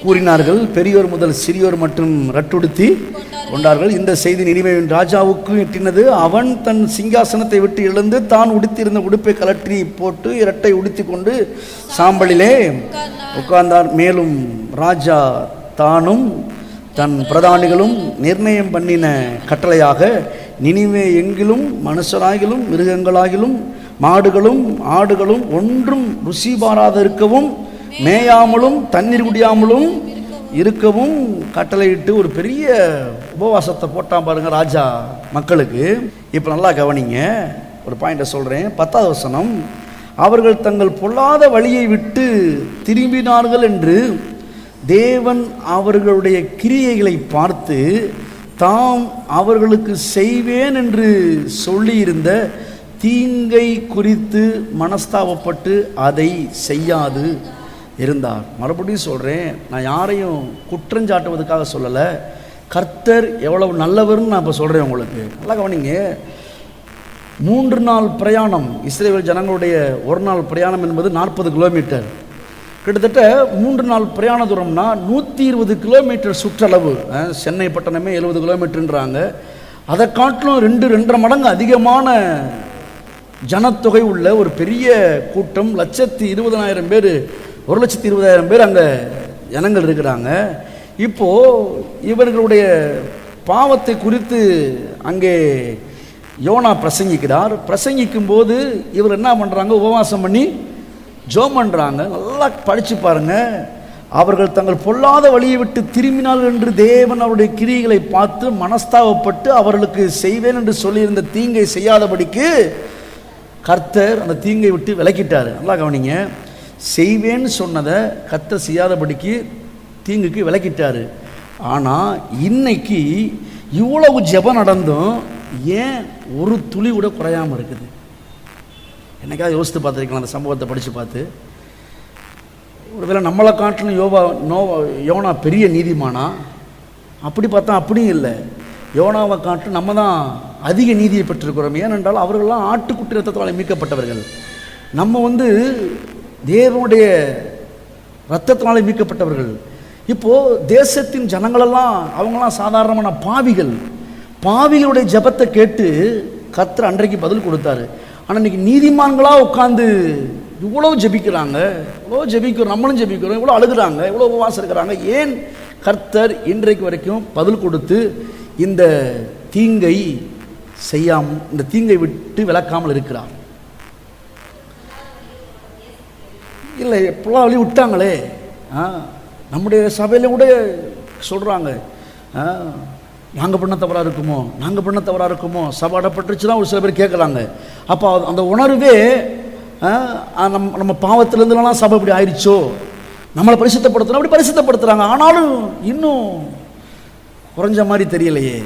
Speaker 2: கூறினார்கள். பெரியோர் முதல் சிறியோர் மற்றும் ரட்டுடுத்தி கொண்டார்கள். இந்த செய்தி நினிவேவின் ராஜாவுக்கு எட்டினது. அவன் தன் சிங்காசனத்தை விட்டு எழுந்து தான் உடுத்தியிருந்த உடுப்பை கலற்றி போட்டு இரட்டை உடுத்தி கொண்டு சாம்பலிலே உட்கார்ந்தார். மேலும் ராஜா தானும் தன் பிரதானிகளும் நிர்ணயம் பண்ணின கட்டளையாக நினிவே எங்கிலும் மனுஷராகிலும் மிருகங்களாகிலும் மாடுகளும் ஆடுகளும் ஒன்றும் ருசி பாராத இருக்கவும் மேயாமலும் தண்ணீர் குடியாமலும் இருக்கவும் கட்டளையிட்டு ஒரு பெரிய உபவாசத்தை போட்டான் பாருங்க ராஜா மக்களுக்கு. இப்போ நல்லா கவனிங்க, ஒரு பாயிண்ட்டை சொல்கிறேன். 10ஆவது வசனம், அவர்கள் தங்கள் பொல்லாத வழியை விட்டு திரும்பினார்கள் என்று தேவன் அவர்களுடைய கிரியைகளை பார்த்து தாம் அவர்களுக்கு செய்வேன் என்று சொல்லியிருந்த தீங்கை குறித்து மனஸ்தாபப்பட்டு அதை செய்யாது இருந்தார். மறுபடியும் சொல்கிறேன், நான் யாரையும் குற்றஞ்சாட்டுவதற்காக சொல்லலை, கர்த்தர் எவ்வளவு நல்லவர்னு நான் இப்போ சொல்கிறேன் உங்களுக்கு. நல்லா கவனிங்க. 3 நாள் பிரயாணம், இஸ்ரேல் ஜனங்களுடைய 1 நாள் பிரயாணம் என்பது 40 கிலோமீட்டர். கிட்டத்தட்ட 3 நாள் பிரயாண தூரம்னா 120 கிலோமீட்டர் சுற்றளவு. சென்னை பட்டணமே 70 கிலோமீட்டருன்றாங்க. அதை காட்டிலும் 2-2.5 மடங்கு அதிகமான ஜனத்தொகை உள்ள ஒரு பெரிய கூட்டம். 120,000 பேர், 120,000 பேர் அங்கே ஜனங்கள் இருக்கிறாங்க. இப்போது இவர்களுடைய பாவத்தை குறித்து அங்கே யோனா பிரசங்கிக்கிறார். பிரசங்கிக்கும் போது இவர் என்ன பண்ணுறாங்க, உபவாசம் பண்ணி ஜோம் பண்ணுறாங்க. நல்லா படித்து பாருங்க. அவர்கள் தங்கள் பொல்லாத வழியை விட்டு திரும்பினார்கள் என்று தேவன் அவருடைய கிரியைகளை பார்த்து மனஸ்தாபப்பட்டு அவர்களுக்கு செய்வேன் என்று சொல்லியிருந்த தீங்கை செய்யாதபடிக்கு கர்த்தர் அந்த தீங்கை விட்டு விலக்கிட்டார். நல்லா கவனிங்க, செய்வேன்னு சொன்னதை கர்த்தர் செய்யாதபடிக்கு தீங்குக்கு விலக்கிட்டார். ஆனால் இன்னைக்கு இவ்வளவு ஜெபம் நடந்தும் ஏன் ஒரு துளி கூட குறையாமல் இருக்குது? என்னைக்காவது யோசித்து பார்த்துருக்கலாம் அந்த சம்பவத்தை படித்து பார்த்து. ஒருவேளை நம்மளை காட்டிலும் யோனா பெரிய நீதிமானா? அப்படி பார்த்தா அப்படியும் இல்லை. யோனாவை காட்டு நம்ம தான் அதிக நீதியை பெற்றிருக்கிறோம். ஏனென்றால் அவர்கள்லாம் ஆட்டுக்குட்டி ரத்தத்தால் மீட்கப்பட்டவர்கள். நம்ம தேவனுடைய இரத்தத்தினாலே மீட்கப்பட்டவர்கள். இப்போது தேசத்தின் ஜனங்களெல்லாம் அவங்களாம் சாதாரணமான பாவிகளுடைய ஜெபத்தை கேட்டு கர்த்தர் அன்றைக்கு பதில் கொடுத்தாரு. ஆனால் இன்றைக்கி நீதிமான்களாக உட்காந்து இவ்வளோ ஜெபிக்கிறாங்க, இவ்வளோ ஜெபிக்கிறோம், நம்மளும் ஜெபிக்கிறோம், இவ்வளோ அழுகிறாங்க, இவ்வளோ உபவாசம் இருக்கிறாங்க. ஏன் கர்த்தர் இன்றைக்கு வரைக்கும் பதில் கொடுத்து இந்த தீங்கை செய்யாமல், இந்த தீங்கை விட்டு விலக்காமல் இருக்கிறார்? இல்லை, எப்பெல்லாம் வழி விட்டாங்களே. நம்முடைய சபையில் கூட சொல்கிறாங்க, நாங்கள் பண்ண தவறாக இருக்குமோ, சபை அடப்பட்டுருச்சுன்னா ஒரு சில பேர் கேட்குறாங்க. அப்போ அந்த உணர்வே நம்ம பாவத்திலேருந்துலாம் சபை இப்படி ஆயிடுச்சோ, நம்மளை பரிசுத்தப்படுத்தணும் அப்படி பரிசுத்தப்படுத்துகிறாங்க. ஆனாலும் இன்னும் குறைஞ்ச மாதிரி தெரியலையே.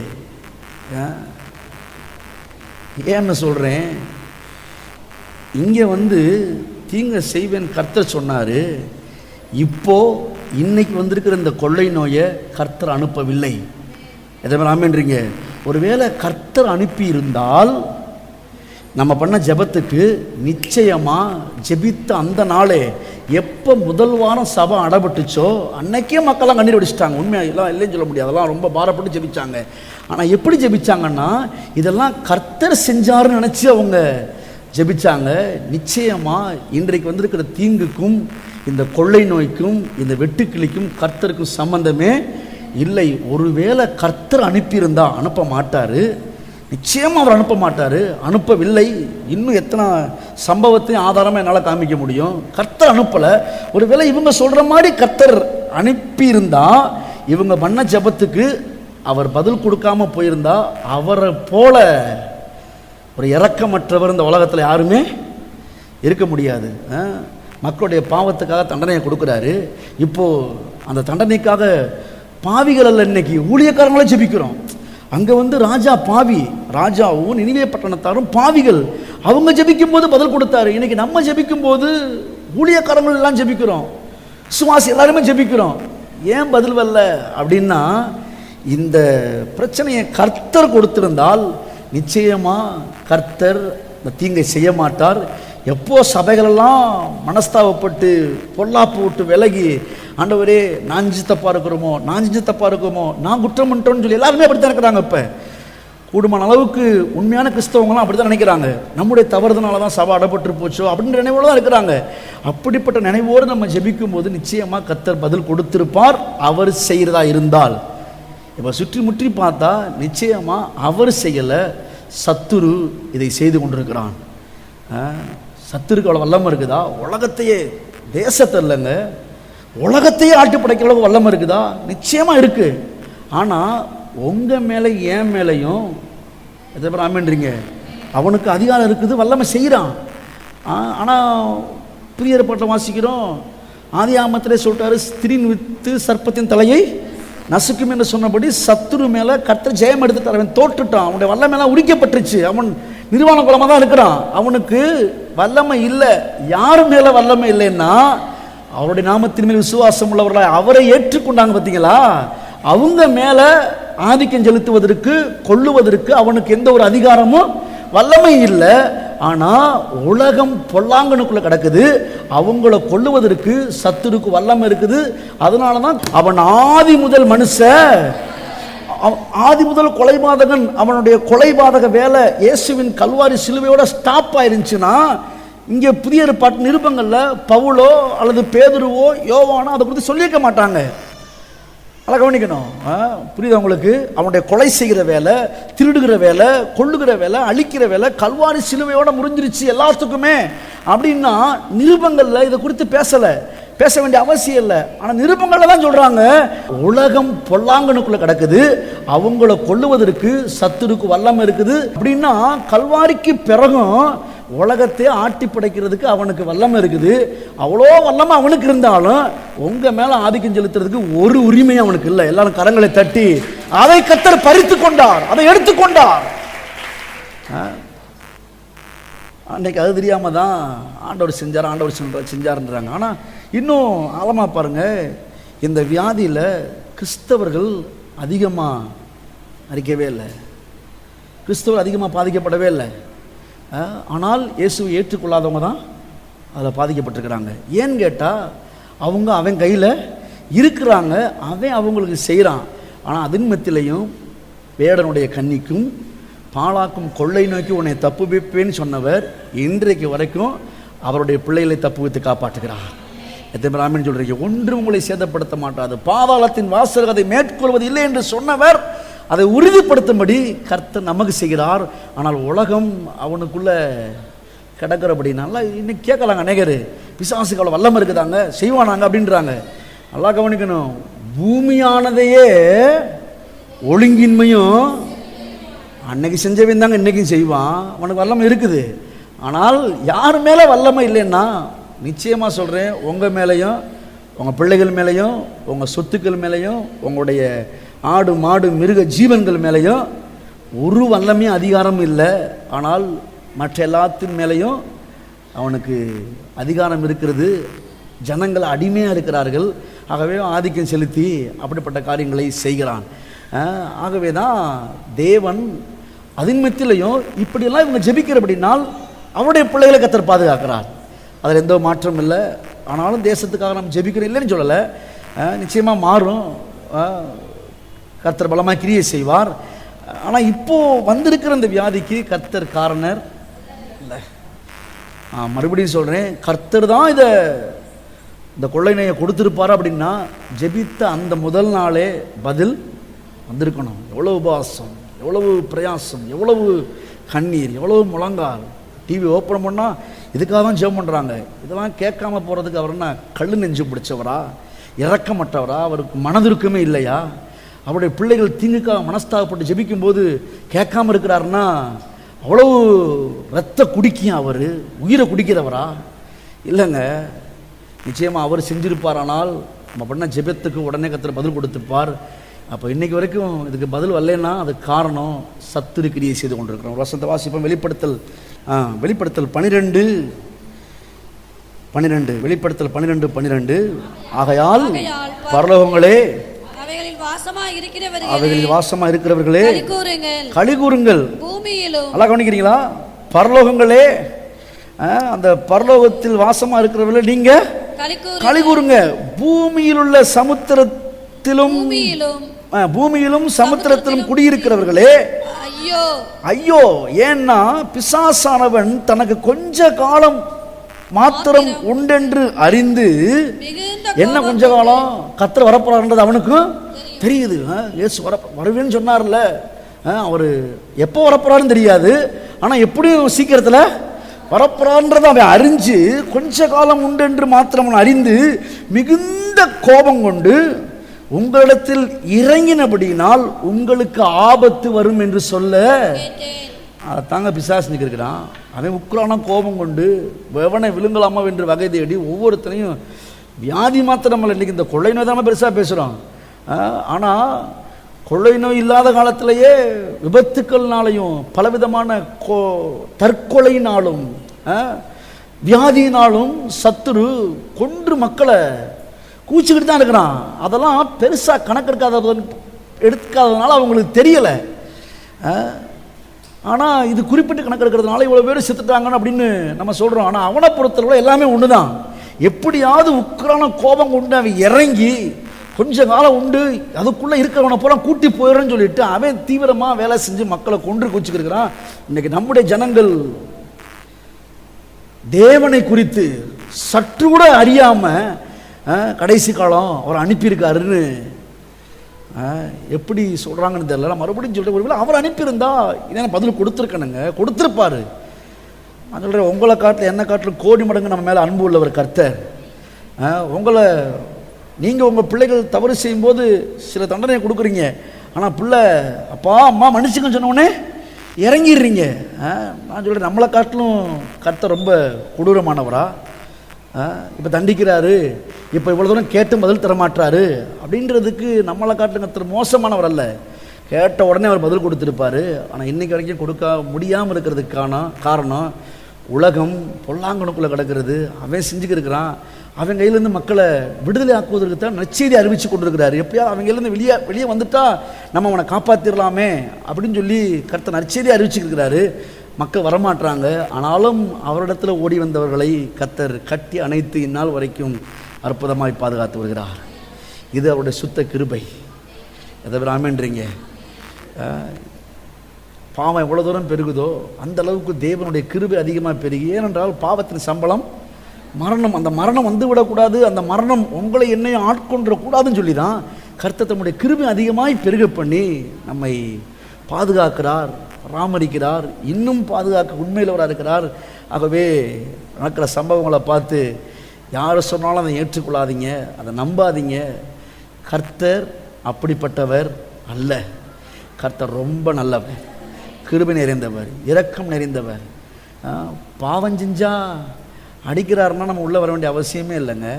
Speaker 2: ஏன்னு சொல்கிறேன், இங்கே தீங்க செய்வேன் கர்த்தர் சொன்னார். இப்போ இன்னைக்கு வந்திருக்கிற இந்த கொள்ளை நோயை கர்த்தர் அனுப்பவில்லை. எதை மாதிரி ஆமேன்றீங்க? ஒருவேளை கர்த்தர் அனுப்பி இருந்தால் நம்ம பண்ண ஜெபத்துக்கு நிச்சயமாக ஜெபித்த அந்த நாளே, எப்போ முதல் வாரம் சபை அடப்பட்டுச்சோ அன்னைக்கே மக்கள்லாம் கண்ணீர் வடிச்சிட்டாங்க. உண்மையாக எல்லாம் இல்லைன்னு சொல்ல முடியாது, அதெல்லாம் ரொம்ப பாரப்பட்டு ஜெபிச்சாங்க. ஆனால் எப்படி ஜெபிச்சாங்கன்னா, இதெல்லாம் கர்த்தர் செஞ்சாருன்னு நினச்சி அவங்க ஜெபிச்சாங்க. நிச்சயமாக இன்றைக்கு வந்திருக்கிற தீங்குக்கும் இந்த கொள்ளை நோய்க்கும் இந்த வெட்டுக்கிளிக்கும் கர்த்தருக்கும் சம்பந்தமே இல்லை. ஒருவேளை கர்த்தர் அனுப்பியிருந்தா அனுப்ப மாட்டார், நிச்சயமாக அவர் அனுப்ப மாட்டார். அனுப்பவில்லை. இன்னும் எத்தனை சம்பவத்தையும் ஆதாரமாக என்னால் காமிக்க முடியும். கர்த்தர் அனுப்பலை. ஒருவேளை இவங்க சொல்கிற மாதிரி கர்த்தர் அனுப்பியிருந்தா இவங்க பண்ண ஜெபத்துக்கு அவர் பதில் கொடுக்காம போயிருந்தா, அவரை போல ஒரு இரக்கமற்றவர் இந்த உலகத்தில் யாருமே இருக்க முடியாது. மக்களுடைய பாவத்துக்காக தண்டனையை கொடுக்குறாரு. இப்போது அந்த தண்டனைக்காக பாவிகள் அல்ல, இன்னைக்கு ஊழியக்காரங்களே ஜெபிக்கிறோம். அங்கே ராஜா பாவி, ராஜாவும் நினிவே பட்டணத்தாரும் பாவிகள். அவங்க ஜெபிக்கும் போது பதில் கொடுத்தாரு. இன்னைக்கு நம்ம ஜெபிக்கும் போது ஊழியக்காரங்கள் எல்லாம் ஜெபிக்கிறோம், சுவாசி எல்லாருமே ஜெபிக்கிறோம். ஏன் பதில் வரல அப்படின்னா, இந்த பிரச்சனையை கர்த்தர் கொடுத்திருந்தால் நிச்சயமாக கர்த்தர் இந்த தீங்கை செய்ய மாட்டார். எப்போ சபைகளெல்லாம் மனஸ்தாபப்பட்டு பொல்லாப்பு விட்டு விலகி, ஆண்டவரே நான் செஞ்சு தப்பாக இருக்கிறோமோ, நான் செஞ்சு தப்பாக இருக்கோமோ, நான் குற்றம் பண்ணிட்டோன்னு சொல்லி எல்லாருமே அப்படி தான் இருக்கிறாங்க. இப்போ கூடுமான அளவுக்கு உண்மையான கிறிஸ்தவங்களாம் அப்படி தான் நினைக்கிறாங்க. நம்முடைய தவறுதனால தான் சபை அடப்பட்டு போச்சோ அப்படின்ற நினைவோடு தான் இருக்கிறாங்க. அப்படிப்பட்ட நினைவோடு நம்ம ஜெபிக்கும் போது நிச்சயமாக கர்த்தர் பதில் கொடுத்திருப்பார், அவர் செய்கிறதா இருந்தால். இப்போ சுற்றி முற்றி பார்த்தா நிச்சயமாக அவர் செய்யலை, சத்துரு இதை செய்து கொண்டிருக்கிறான். சத்துருக்கு அவ்வளோ வல்லமை இருக்குதா? உலகத்தையே, தேசத்தை இல்லைங்க, உலகத்தையே ஆட்டி படைக்கிற அளவுக்கு வல்லமை இருக்குதா? நிச்சயமாக இருக்குது. ஆனால் உங்கள் மேலே என் மேலேயும் எதை பேர் ஆமேன்றீங்க, அவனுக்கு அதிகாரம் இருக்குது, வல்லமை செய்கிறான். ஆனால் புதிய ஏற்பாட்டில் வாசிக்கிறோம், ஆதி ஆமத்திலே சொல்லிட்டாரு, ஸ்திரீன் வித்து சர்ப்பத்தின் தலையை நசுக்கும் என்று சொன்னபடி சத்துரு மேலே கர்த்தர் ஜெயம் எடுத்துட்டார். அவன் தோற்றுட்டான், அவனுடைய வல்லமையெல்லாம் உரிக்கப்பட்டுச்சு. அவன் நிர்வாண குலமாக தான் இருக்கிறான், அவனுக்கு வல்லமை இல்லை. யார் மேலே வல்லமை இல்லைன்னா, அவருடைய நாமத்தின் மேல் விசுவாசம் உள்ளவர்களாக அவரை ஏற்றுக்கொண்டாங்க பார்த்தீங்களா, அவங்க மேலே ஆதிக்கம் செலுத்துவதற்கு கொள்ளுவதற்கு அவனுக்கு எந்த ஒரு அதிகாரமும் வல்லமை இல்லை. ஆனால் உலகம் பொல்லாங்கனுக்குள்ள கிடக்குது, அவங்கள கொள்ளுவதற்கு சத்துருக்கு வல்லமை இருக்குது. அதனால தான் அவன் ஆதி முதல் மனுஷன், ஆதி முதல் கொலைபாதகன், அவனுடைய கொலைபாதக வேலை இயேசுவின் கல்வாரி சிலுவையோட ஸ்டாப் ஆயிருந்துச்சுன்னா, இங்கே புதிய ஏற்பாட்டு நிருபங்களில் பவுலோ அல்லது பேதுருவோ யோவானோ அதை குறித்து சொல்லியிருக்க மாட்டாங்க. அதை கவனிக்கணும். புரியுது உங்களுக்கு? அவனுடைய கொலை செய்கிற வேலை, திருடுகிற வேலை, கொள்ளுகிற வேலை, அழிக்கிற வேலை கல்வாரி சிலுவையோட முடிஞ்சிருச்சு எல்லாத்துக்குமே அப்படின்னா, நிருபங்களில் இதை குறித்து பேச வேண்டிய அவசியம் இல்லை. ஆனால் நிருபங்களில் தான் சொல்கிறாங்க, உலகம் பொல்லாங்கனுக்குள்ளே கிடக்குது, அவங்கள கொள்ளுவதற்கு சத்துருக்கு வல்லமை இருக்குது அப்படின்னா, கல்வாரிக்கு பிறகும் உலகத்தை ஆட்டி படைக்கிறதுக்கு அவனுக்கு வல்லமை இருக்குது. அவ்வளோ வல்லமை அவனுக்கு இருந்தாலும் உங்கள் மேலே ஆதிக்கம் செலுத்துறதுக்கு ஒரு உரிமையும் அவனுக்கு இல்லை. எல்லாரும் கரங்களை தட்டி அதை கர்த்தர் பறித்து கொண்டார், அதை எடுத்துக்கொண்டார். அன்றைக்கு அது தெரியாமல் தான் ஆண்டவர் செஞ்சார்ன்றாங்க. ஆனால் இன்னும் ஆழமாக பாருங்கள், இந்த வியாதியில் கிறிஸ்தவர்கள் அதிகமாக அறிக்கவே இல்லை, கிறிஸ்தவர் அதிகமாக பாதிக்கப்படவே இல்லை. ஆனால் இயேசுவை ஏற்றுக்கொள்ளாதவங்க தான் அதில் பாதிக்கப்பட்டிருக்கிறாங்க. ஏன்னு கேட்டால், அவங்க அவன் கையில் இருக்கிறாங்க, அவன் அவங்களுக்கு செய்கிறான். ஆனால் அதன் மத்தியிலையும் வேடனுடைய கண்ணிக்கும் பாலாக்கும் கொள்ளை நோக்கி உன்னை தப்பு வைப்பேன்னு சொன்னவர் இன்றைக்கு வரைக்கும் அவருடைய பிள்ளைகளை தப்பு வைத்து காப்பாற்றுகிறார். எத்தனை ராமன் சொல்கிறீங்க, ஒன்று உங்களை சேதப்படுத்த மாட்டாது, பாதாளத்தின் வாசல் அதை மேற்கொள்வது இல்லை என்று சொன்னவர் அதை உறுதிப்படுத்தும்படி கர்த்தர் நமக்கு செய்கிறார். ஆனால் உலகம் அவனுக்குள்ள கிடக்கிறபடி நல்லா இன்னைக்கு கேட்கலாங்க. அநேகர் பிசாசுக்கு அவ்வளோ வல்லமை இருக்குதாங்க, செய்வானாங்க அப்படின்றாங்க. நல்லா கவனிக்கணும், பூமியானதையே ஒழுங்கின்மையும் அன்னைக்கு செஞ்சவன் தாங்க இன்றைக்கும் செய்வான். அவனுக்கு வல்லமை இருக்குது. ஆனால் யார் மேலே வல்லமை இல்லைன்னா நிச்சயமாக சொல்கிறேன், உங்கள் மேலேயும் உங்கள் பிள்ளைகள் மேலேயும் உங்கள் சொத்துக்கள் மேலேயும் உங்களுடைய ஆடு மாடு மிருக ஜீவன்கள் மேலேயும் ஒரு வல்லமையும் அதிகாரமும் இல்லை. ஆனால் மற்ற எல்லாத்தின் மேலேயும் அவனுக்கு அதிகாரம் இருக்கிறது. ஜனங்கள் அடிமையாக இருக்கிறார்கள். ஆகவே ஆதிக்கம் செலுத்தி அப்படிப்பட்ட காரியங்களை செய்கிறான். ஆகவே தான் தேவன் அதன் மத்தியிலையும் இப்படியெல்லாம் இவங்க ஜெபிக்கிற அப்படின்னால் அவருடைய பிள்ளைகளை கர்த்தர் பாதுகாக்கிறார். அதில் எந்த மாற்றம் இல்லை. ஆனாலும் தேசத்துக்காக நம்ம ஜெபிக்கிறோம் இல்லைன்னு சொல்லலை. நிச்சயமாக மாறும். கர்த்தர் பலமாக கிரியை செய்வார். ஆனால் இப்போது வந்திருக்கிற அந்த வியாதிக்கு கர்த்தர் காரணர் இல்லை. மறுபடியும் சொல்கிறேன், கர்த்தர் தான் இந்த கொள்ளை நோயை கொடுத்துருப்பார் அப்படின்னா ஜெபித்த அந்த முதல் நாளே பதில் வந்திருக்கணும். எவ்வளவு உபவாசம், எவ்வளவு பிரயாசம், எவ்வளவு கண்ணீர், எவ்வளவு முழங்கால். டிவி ஓப்பன் பண்ணால் இதுக்காக தான் ஜெபம் பண்ணுறாங்க. இதெல்லாம் கேட்காம போகிறதுக்கு அவர் என்ன கல் நெஞ்சு பிடிச்சவரா, இறக்கமற்றவரா, அவருக்கு மனதிற்குமே இல்லையா? அவருடைய பிள்ளைகள் தீங்குக்காக மனஸ்தாகப்பட்டு ஜெபிக்கும்போது கேட்காம இருக்கிறாருன்னா அவ்வளவு ரத்த குடிக்கும், அவர் உயிரை குடிக்கிறவரா? இல்லைங்க, நிச்சயமாக அவர் செஞ்சிருப்பாரானால் நம்ம பண்ண ஜெபத்துக்கு உடனே கர்த்தர் பதில் கொடுத்துருப்பார். அப்போ இன்றைக்கி வரைக்கும் இதுக்கு பதில் வரலன்னா அதுக்கு காரணம் சத்துரு கிரியை செய்து கொண்டிருக்கிறோம். வசனத்தை வாசிப்போம். வெளிப்படுத்தல் 12 வெளிப்படுத்தல் 12 ஆகையால் பரலோகங்களே அவைகளில் வாசமா இருக்கிறவர்களே களி கூறுங்கள். நல்லா கவனிக்கிறீங்களா? பரலோகங்களே, அந்த பரலோகத்தில் வாசமா இருக்கிறவர்களே நீங்க களி கூறுங்க. பூமியில் உள்ள பூமியிலும் சமுத்திரத்திலும் குடியிருக்கிறவர்களே ஐயோ. ஏன்னா பிசாசானவன் தனக்கு கொஞ்ச காலம் மாத்திரம் உண்டென்று அறிந்து, என்ன கொஞ்ச காலம், கர்த்தர் வரப்போறாருன்றது அவனுக்கும் தெரியுது. இயேசு வருவேன்னு சொன்னார்ல, அவர் எப்போ வரப்போறாருன்னு தெரியாது. ஆனால் எப்படியும் சீக்கிரத்தில் வரப்போறான்றதை அவன் அறிஞ்சு கொஞ்ச காலம் உண்டென்று மாத்திரம் அவன் அறிந்து மிகுந்த கோபம் கொண்டு உங்களிடத்தில் இறங்கினபடினால் உங்களுக்கு ஆபத்து வரும் என்று சொல்ல, அதைத்தாங்க பிசாசு நிற்கிறான். அவன் உக்ரான கோபம் கொண்டு எவனை விழுங்கலாமா என்று வகை தேடி ஒவ்வொருத்தனையும் வியாதி மாத்திரமல்ல, இன்றைக்கி இந்த கொள்ளை நோய் தான் பெருசாக பேசுகிறோம். ஆனால் கொள்ளை நோய் இல்லாத காலத்திலேயே விபத்துக்கள்னாலையும் பலவிதமான தற்கொலையினாலும் வியாதியினாலும் சத்துரு கொன்று மக்களை கூச்சிக்கிட்டு தான் இருக்கிறான். அதெல்லாம் பெருசாக எடுக்காததுனால அவங்களுக்கு தெரியலை. ஆனால் இது குறிப்பிட்டு கணக்கு எடுக்கிறதுனால இவ்வளோ பேர் செத்துட்டாங்கன்னு அப்படின்னு நம்ம சொல்கிறோம். ஆனால் அவனை பொறுத்தளவு எல்லாமே ஒன்று தான். எப்படியாவது உக்ரான கோபம் கொண்டு அவன் இறங்கி கொஞ்ச காலம் உண்டு அதுக்குள்ளே இருக்கிறவனை பூரா கூட்டி போயிடுறேன்னு சொல்லிட்டு அவன் தீவிரமாக வேலை செஞ்சு மக்களை கொன்று கூச்சிக்கிறான். இன்றைக்கி நம்முடைய ஜனங்கள் தேவனை குறித்து சற்று கூட அறியாமல் கடைசி காலம் அவர் அனுப்பியிருக்காருன்னு எப்படி சொல்கிறாங்கன்னு தெரியல. நான் மறுபடியும் சொல்கிறேன், ஒருவேளை அவர் அனுப்பியிருந்தா இதை பதில் கொடுத்துருக்கணுங்க, கொடுத்துருப்பாரு. நான் சொல்கிறேன், உங்களை காட்டில் என்ன காட்டிலும் கோடி மடங்கு நம்ம மேலே அன்பு உள்ளவர் கர்த்தர். நீங்கள் உங்கள் பிள்ளைகள் தவறு செய்யும்போது சில தண்டனையை கொடுக்குறீங்க. ஆனால் பிள்ளை அப்பா அம்மா மன்னிச்சுக்கன்னு சொன்னோடனே இறங்கிடுறீங்க. நான் சொல்கிறேன், நம்மளை காட்டிலும் கர்த்தர் ரொம்ப கொடூரமானவரா? இப்போ தண்டிக்கிறாரு, இப்போ இவ்வளோ தூரம் கேட்டும் பதில் தரமாட்டாரு அப்படின்றதுக்கு நம்மளை காட்டிலும் கர்த்தர் மோசமானவர் அல்ல. கேட்ட உடனே அவர் பதில் கொடுத்துருப்பாரு. ஆனால் இன்றைக்கி வரைக்கும் கொடுக்க முடியாமல் இருக்கிறதுக்கான காரணம் உலகம் பொல்லாங்கனுக்குள்ளே கிடக்கிறது. அவன் செஞ்சுக்கிருக்கிறான். அவன் கையிலேருந்து மக்களை விடுதலை ஆக்குவதற்கு தான் நற்செய்தி அறிவித்து கொண்டிருக்கிறாரு. எப்பயா அவங்க கையிலேருந்து வெளியே வந்துட்டா நம்ம அவனை காப்பாற்றிடலாமே அப்படின்னு சொல்லி கர்த்தர் நற்செய்தி அறிவிச்சுக்கிறாரு. மக்கள் வரமாட்டாங்க. ஆனாலும் அவரிடத்தில் ஓடி வந்தவர்களை கர்த்தர் கட்டி அணைத்து இந்நாள் வரைக்கும் அற்புதமாய் பாதுகாத்து வருகிறார். இது அவருடைய சுத்த கிருபை. எதை விடாமன்றீங்க? பாவம் எவ்வளோ தூரம் பெருகுதோ அந்த அளவுக்கு தேவனுடைய கிருபை அதிகமாக பெருகி, ஏனென்றால் பாவத்தின் சம்பளம் மரணம். அந்த மரணம் வந்து விடக்கூடாது, அந்த மரணம் உங்களை என்னையும் ஆட்கொண்டக்கூடாதுன்னு சொல்லி தான் கர்த்தர் தம்முடைய கிருபை அதிகமாய் பெருக பண்ணி நம்மை பாதுகாக்கிறார், பராமரிக்கிறார், இன்னும் பாதுகாக்க உண்மையிலவராக இருக்கிறார். ஆகவே நடக்கிற சம்பவங்களை பார்த்து யார் சொன்னாலும் அதை ஏற்றுக்கொள்ளாதீங்க, அதை நம்பாதீங்க. கர்த்தர் அப்படிப்பட்டவர் அல்ல. கர்த்தர் ரொம்ப நல்லவர், கிருபை நிறைந்தவர், இரக்கம் நிறைந்தவர். பாவம் செஞ்சா அடிக்கிறாருன்னா நம்ம உள்ளே வர வேண்டிய அவசியமே இல்லைங்க.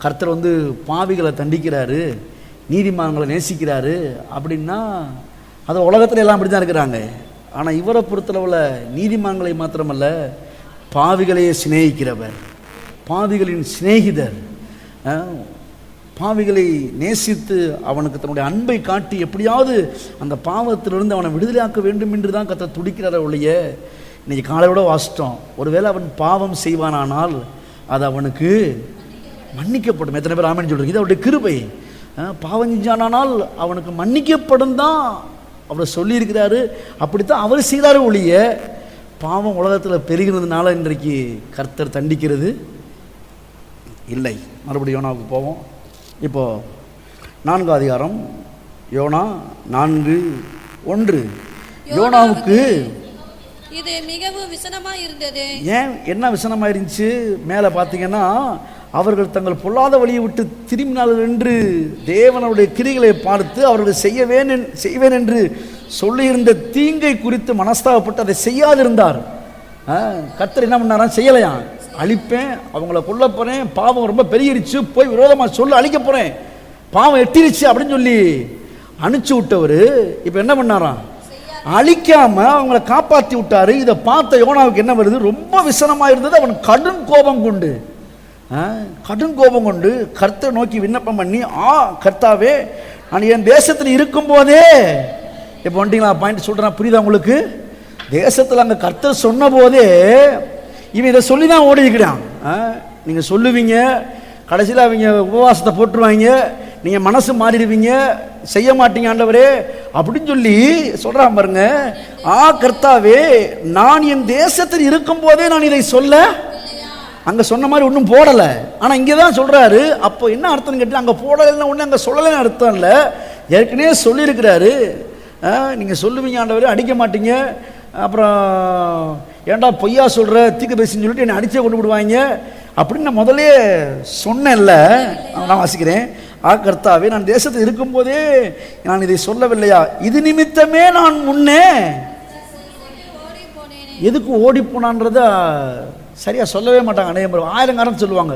Speaker 2: கர்த்தர் வந்து பாவிகளை தண்டிக்கிறாரு, நீதிமான்களை நேசிக்கிறாரு அப்படின்னா அது உலகத்தில் எல்லாம் அப்படி தான் இருக்கிறாங்க. ஆனால் இவரை பொறுத்தளவில் நீதிமான்களை மாத்திரமல்ல, பாவிகளையே சிநேகிக்கிறவர், பாவிகளின் சிநேகிதர், பாவிகளை நேசித்து அவனுக்கு தன்னுடைய அன்பை காட்டி எப்படியாவது அந்த பாவத்திலிருந்து அவனை விடுதலையாக்க வேண்டும் என்று தான் கர்த்தர் துடிக்கிறார ஒழிய. இன்னைக்கு காலையோட வாசித்தோம், ஒருவேளை அவன் பாவம் செய்வானானால் அது அவனுக்கு மன்னிக்கப்படும். எத்தனை பேர் ஆமென் சொல்றீங்க? இது அவருடைய கிருபை. பாவம் செஞ்சானால் அவனுக்கு மன்னிக்கப்படும் தான் அவர் சொல்லியிருக்கிறாரு. அப்படித்தான் அவர் செய்தாரு ஒழிய பாவம் உலகத்தில் பெருகிறதுனால இன்றைக்கு கர்த்தர் தண்டிக்கிறது இல்லை. மறுபடியும் யோனாவுக்கு போவோம். இப்போ 4 அதிகாரம், யோனா 4:1. யோனாவுக்கு
Speaker 3: இது மிகவும் விசனமா இருந்தது.
Speaker 2: ஏன் என்ன விசனமா இருந்துச்சு? மேலே பார்த்தீங்கன்னா, அவர்கள் தங்கள் பொல்லாத வழியை விட்டு திரும்பினார்கள் என்று தேவனுடைய கிரிகளை பார்த்து அவர்கள் செய்வேன் என்று சொல்லியிருந்த தீங்கை குறித்து மனஸ்தாபப்பட்டு அதை செய்யாதிருந்தார். கர்த்தர் என்ன பண்ணாரா? செய்யலையா? அழிப்பேன், அவங்கள கொல்ல போறேன், பாவம் ரொம்ப பெருகிருச்சு, போய் விரோதமாக சொல்ல அழிக்க போறேன், பாவம் எட்டிருச்சு அப்படின்னு சொல்லி அனுப்பிச்சு விட்டவர் இப்போ என்ன பண்ணாராம்? அழிக்காம அவங்கள காப்பாற்றி விட்டாரு. இதை பார்த்த யோனாவுக்கு என்ன வருது? ரொம்ப விசனமாக இருந்தது. அவன் கடும் கோபம் கொண்டு கர்த்தரை நோக்கி விண்ணப்பம் பண்ணி, கர்த்தாவே, நான் என் தேசத்தில் இருக்கும்போதே, இப்போ வந்துட்டீங்களா பாயிண்ட் சொல்கிறேன், புரியுதா உங்களுக்கு? தேசத்தில் அங்கே கர்த்தர் சொன்ன போதே இவன் இதை சொல்லி தான் ஓடி இருக்கிறான். நீங்கள் சொல்லுவீங்க, கடைசியில் அவங்க உபவாசத்தை போட்டுருவாங்க, நீங்கள் மனசு மாறிடுவீங்க, செய்ய மாட்டீங்க ஆண்டவரே அப்படின்னு சொல்லி சொல்கிறான் பாருங்க. கர்த்தாவே, நான் என் தேசத்தில் இருக்கும் போதே நான் இதை சொல்ல, அங்கே சொன்ன மாதிரி ஒன்றும் போடலை, ஆனால் இங்கே தான் சொல்கிறாரு. அப்போ என்ன அர்த்தம்னு கேட்டு, அங்கே போடலைன்னா ஒன்று அங்கே சொல்லலைன்னு அர்த்தம் இல்லை, ஏற்கனவே சொல்லியிருக்கிறாரு. நீங்கள் சொல்லுவீங்க ஆண்டவரே, அடிக்க மாட்டீங்க, அப்புறம் ஏன்டா பொய்யா சொல்கிற, தீக்க பேசின்னு சொல்லிட்டு என்னை அடிச்சே கொண்டு விடுவாங்க அப்படின்னு நான் முதலே சொன்னேன்ல. நான் வாசிக்கிறேன். கர்த்தாவே, நான் தேசத்தில் இருக்கும்போதே நான் இதை சொல்லவில்லையா? இது நிமித்தமே நான் முன்னே எதுக்கு ஓடி போனான்றத சரியா சொல்லவே மாட்டாங்க. அநேகம் 1000 காரணம் சொல்லுவாங்க.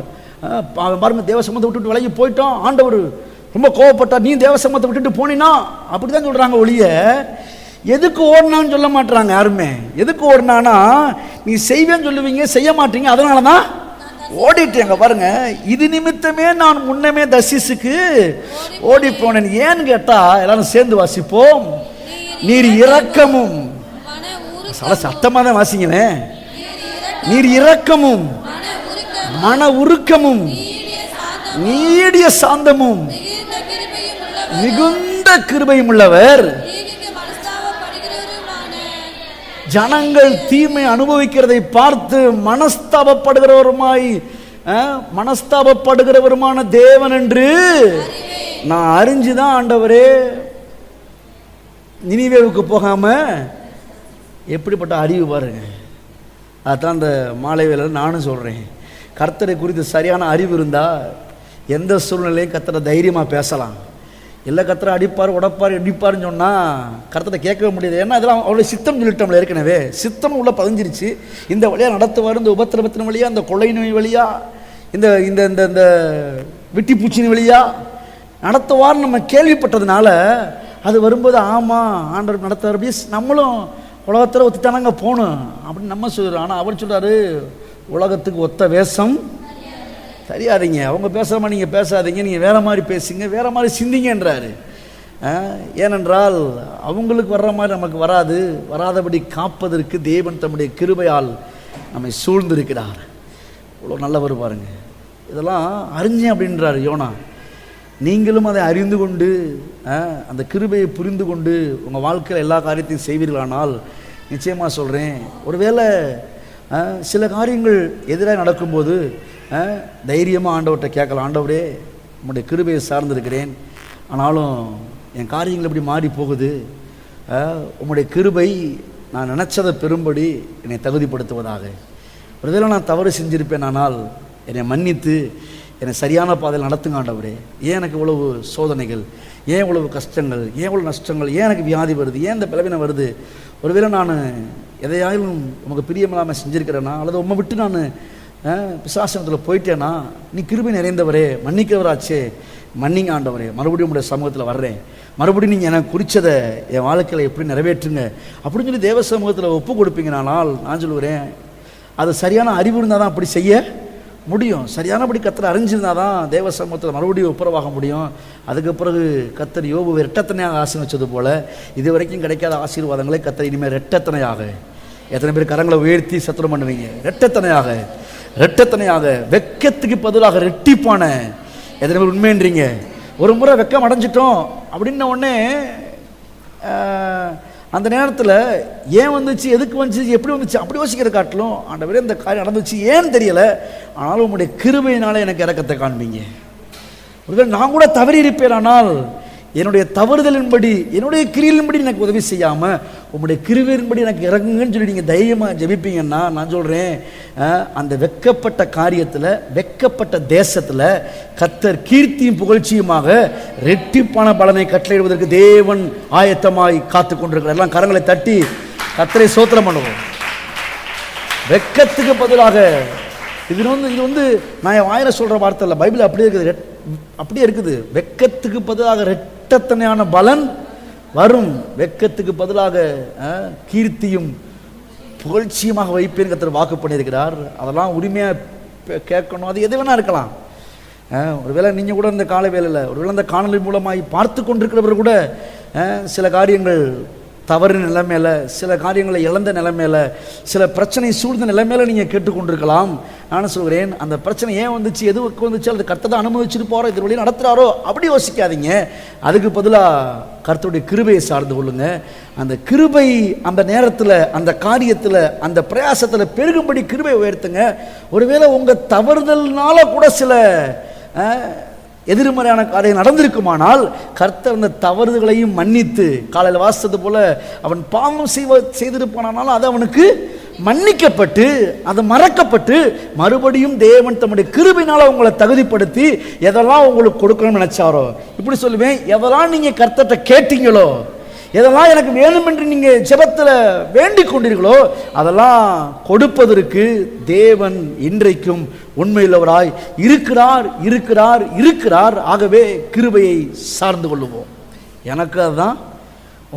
Speaker 2: பாருங்க, தேவசமத்தை விட்டுட்டு விலகி போயிட்டோம், ஆண்டவர் ரொம்ப கோவப்பட்டா, நீ தேவசமத்தை விட்டுட்டு போனினா அப்படிதான் சொல்றாங்க ஒழிய எதுக்கு ஓடினான்னு சொல்ல மாட்டாங்க யாருமே. எதுக்கு ஓடினானா, நீ செய்வேன்னு சொல்லுவீங்க, செய்ய மாட்டீங்க, அதனால தான் ஓடிட்டேங்க. பாருங்க, இது நிமித்தமே நான் முன்னமே தர்சீசுக்கு ஓடி போனேன். ஏன்னு கேட்டா, எல்லாரும் சேர்ந்து வாசிப்போம். நீர் இரக்கமும், சத்தமா தான் வாசிங்களேன், நீர் இரக்கமும் மன உருக்கமும் நீடிய சாந்தமும் மிகுந்த கிருபையும் உள்ளவர், ஜனங்கள் தீமை அனுபவிக்கிறதை பார்த்து மனஸ்தாபப்படுகிறவருமான தேவன் என்று நான் அறிஞ்சுதான் ஆண்டவரே நினிவேவுக்கு போகாம, எப்படிப்பட்ட அறிவு பாருங்க. அதான் அந்த மாலை வேளையில் நானும் சொல்றேன், கர்த்தரை குறித்து சரியான அறிவு இருந்தா எந்த சூழ்நிலையும் கர்த்தரை தைரியமாக பேசலாம். இல்லை கர்த்தரை அடிப்பார், உடப்பார், இடிப்பார்னு சொன்னால் கர்த்தரை கேட்கவே முடியாது. ஏன்னா இதெல்லாம் அவருடைய சித்தம் சொல்லிட்டோம்ல, ஏற்கனவே சித்தம் உள்ள பதிஞ்சிருச்சு. இந்த வழியாக நடத்துவார், இந்த உபத்திரபத்தின வழியாக, இந்த கொள்ளை நோய் வழியாக, இந்த இந்த இந்த இந்த விட்டி பூச்சின் வழியாக நடத்துவார்னு நம்ம கேள்விப்பட்டதுனால அது வரும்போது ஆமாம் ஆண்டவர் நடத்துவார், அப்படி நம்மளும் உலகத்தில் ஒத்துட்டானாங்க போகணும் அப்படின்னு நம்ம சொல்கிறோம். ஆனால் அவர் சொல்கிறாரு, உலகத்துக்கு ஒத்த வேஷம் தெரியாதீங்க, அவங்க பேசுகிற மாதிரி நீங்கள் பேசாதீங்க, நீங்கள் வேறு மாதிரி பேசுங்க, வேறு மாதிரி சிந்திங்கன்றாரு. ஏனென்றால் அவங்களுக்கு வர்ற மாதிரி நமக்கு வராதபடி காப்பதற்கு தேவன் தம்முடைய கிருபையால் நம்மை சூழ்ந்திருக்கிறார். இவ்வளோ நல்லவர் பாருங்க. இதெல்லாம் அறிஞ்சேன் அப்படின்றார் யோனா. நீங்களும் அதை அறிந்து கொண்டு அந்த கிருபையை புரிந்து கொண்டு உங்கள் வாழ்க்கையில் எல்லா காரியத்தையும் செய்வீர்களானால் நிச்சயமாக சொல்கிறேன், ஒருவேளை சில காரியங்கள் எதிராக நடக்கும்போது தைரியமாக ஆண்டவர்கிட்ட கேட்கலாம், ஆண்டவரே உங்களுடைய கிருபையை சார்ந்திருக்கிறேன், ஆனாலும் என் காரியங்கள் எப்படி மாறி போகுது, உங்களுடைய கிருபை நான் நினச்சதை பெறும்படி என்னை தகுதிப்படுத்துவதாக. ஒருவேளை நான் தவறு செஞ்சிருப்பேன், ஆனால் என்னை மன்னித்து என்னை சரியான பாதையில் நடத்துங்க ஆண்டவரே. ஏன் எனக்கு இவ்வளவு சோதனைகள், ஏன் இவ்வளவு கஷ்டங்கள், ஏன் இவ்வளவு நஷ்டங்கள், ஏன் எனக்கு வியாதி வருது, ஏன் இந்த பிளவினை வருது, ஒருவேளை நான் எதையாலும் உமக்கு பிரியமில்லாமல் செஞ்சுருக்கிறேன்னா, அல்லது உம்மை விட்டு நான் பிசாசனத்தில் போயிட்டேன்னா, நீ கிருபை நிறைந்தவரே, மன்னிக்கிறவராச்சே, மன்னிங்க ஆண்டவரே, மறுபடியும் உங்களுடைய சமூகத்தில் வர்றேன், மறுபடியும் நீங்கள் எனக்கு குறித்ததை என் வாழ்க்கையில் எப்படி நிறைவேற்றுங்க அப்படின்னு சொல்லி தேவ சமூகத்தில் ஒப்பு கொடுப்பீங்கனால், நான் சொல்லுகிறேன், அது சரியான அறிவு இருந்தால் தான் அப்படி செய்ய முடியும். சரியானபடி கர்த்தரை அறிஞ்சிருந்தால் தான் தேவ சமூகத்தில் மறுபடியும் ஒப்புரவாக முடியும். அதுக்கு பிறகு கர்த்தர் யோபுவை இரட்டத்தனையாக ஆசீர்வதிச்சது போல இது வரைக்கும் கிடைக்காத ஆசீர்வாதங்களை கர்த்தர் இனிமேல் இரட்டத்தனையாக, எத்தனை பேர் கரங்களை உயர்த்தி சத்திரம் பண்ணுவீங்க? இரட்டத்தனையாக, இரட்டத்தனையாக, வெட்கத்துக்கு பதிலாக ரெட்டிப்பான, எத்தனை பேர் உண்மைன்றீங்க? ஒரு முறை வெட்கம் அடைஞ்சிட்டோம் அப்படின்ன உடனே அந்த நேரத்தில் ஏன் வந்துச்சு, எதுக்கு வந்துச்சு, எப்படி வந்துச்சு அப்படி யோசிக்கிற காட்டிலும், ஆண்டவரே இந்த காரியம் நடந்துச்சு ஏன்னு தெரியலை, ஆனாலும் உங்களுடைய கிருபையினால எனக்கு இரக்கத்தை காண்பீங்க. ஒருவேளை நான் கூட தவறி இருப்பேன், ஆனால் என்னுடைய தவறுதலின்படி, என்னுடைய கிரியின்படி எனக்கு உதவி செய்யாமல் உங்களுடைய கிருபையின்படி எனக்கு இறங்குங்கன்னு சொல்லி நீங்கள் தைரியமாக ஜெபிப்பீங்கன்னா, நான் சொல்கிறேன், அந்த வெட்கப்பட்ட காரியத்தில், வெட்கப்பட்ட தேசத்தில் கர்த்தர் கீர்த்தியும் புகழ்ச்சியுமாக ரெட்டிப்பான பலனை கட்டளையிடுவதற்கு தேவன் ஆயத்தமாய் காத்து கொண்டிருக்கிறார். எல்லாம் கரங்களை தட்டி கர்த்தரை ஸ்தோத்திரம் பண்ணுவோம். வெட்கத்துக்கு பதிலாக, இது வந்து நான் என் வாயில சொல்கிற வார்த்தை இல்லை, பைபிள் அப்படியே இருக்குது, அப்படியே இருக்குது. வெட்கத்துக்கு பதிலாக இரட்டத்தனையான பலன் வரும். வெட்கத்துக்கு பதிலாக கீர்த்தியும் புகழ்ச்சியுமாக வைப்பேன் கர்த்தர் வாக்கு பண்ணியிருக்கிறார். அதெல்லாம் உரிமையாக கேட்கணும். அது எது வேணா இருக்கலாம். ஒருவேளை நீங்கள் கூட இந்த கால வேலையில், ஒருவேளை இந்த காணொலி மூலமாய் பார்த்து கொண்டிருக்கிறவர் கூட சில காரியங்கள் தவறு நிலைமையில், சில காரியங்களை இழந்த நிலைமையில், சில பிரச்சனை சூழ்ந்த நிலைமையில் நீங்கள் கேட்டுக்கொண்டிருக்கலாம். நான் சொல்கிறேன், அந்த பிரச்சனை ஏன் வந்துச்சு, எதுக்கு வந்துச்சு, அது கர்த்தர் தான் அனுமதிச்சுட்டு போகிறோம், இது வழியாக நடத்துகிறாரோ அப்படி யோசிக்காதீங்க. அதுக்கு பதிலாக கர்த்தருடைய கிருபையை சார்ந்து கொள்ளுங்க. அந்த கிருபை அந்த நேரத்தில், அந்த காரியத்தில், அந்த பிரயாசத்தில் பெருகும்படி கிருபை உயர்த்துங்க. ஒருவேளை உங்கள் தவறுதல்னால கூட சில எதிர்மறையான காரியம் நடந்திருக்குமானால், கர்த்தர் அந்த தவறுகளையும் மன்னித்து, காலையில் வாசித்தது போல அவன் பாவம் செய்திருப்பானாலும் அது அவனுக்கு மன்னிக்கப்பட்டு, அது மறக்கப்பட்டு, மறுபடியும் தேவன் தம்முடைய கிருபையினால உங்களை தகுதிப்படுத்தி எதெல்லாம் உங்களுக்கு கொடுக்கணும்னு நினைச்சாரோ, இப்படி சொல்லுவேன், எதெல்லாம் நீங்க கர்த்தர்ட்ட கேட்டீங்களோ, எதெல்லாம் எனக்கு வேணும் என்று நீங்க ஜெபத்தில் வேண்டிக் கொண்டீர்களோ, அதெல்லாம் கொடுப்பதற்கு தேவன் இன்றைக்கும் உண்மையுள்ளவராய் இருக்கிறார், இருக்கிறார், இருக்கிறார். ஆகவே கிருபையை சார்ந்து கொள்ளுவோம். எனக்கு அதுதான்,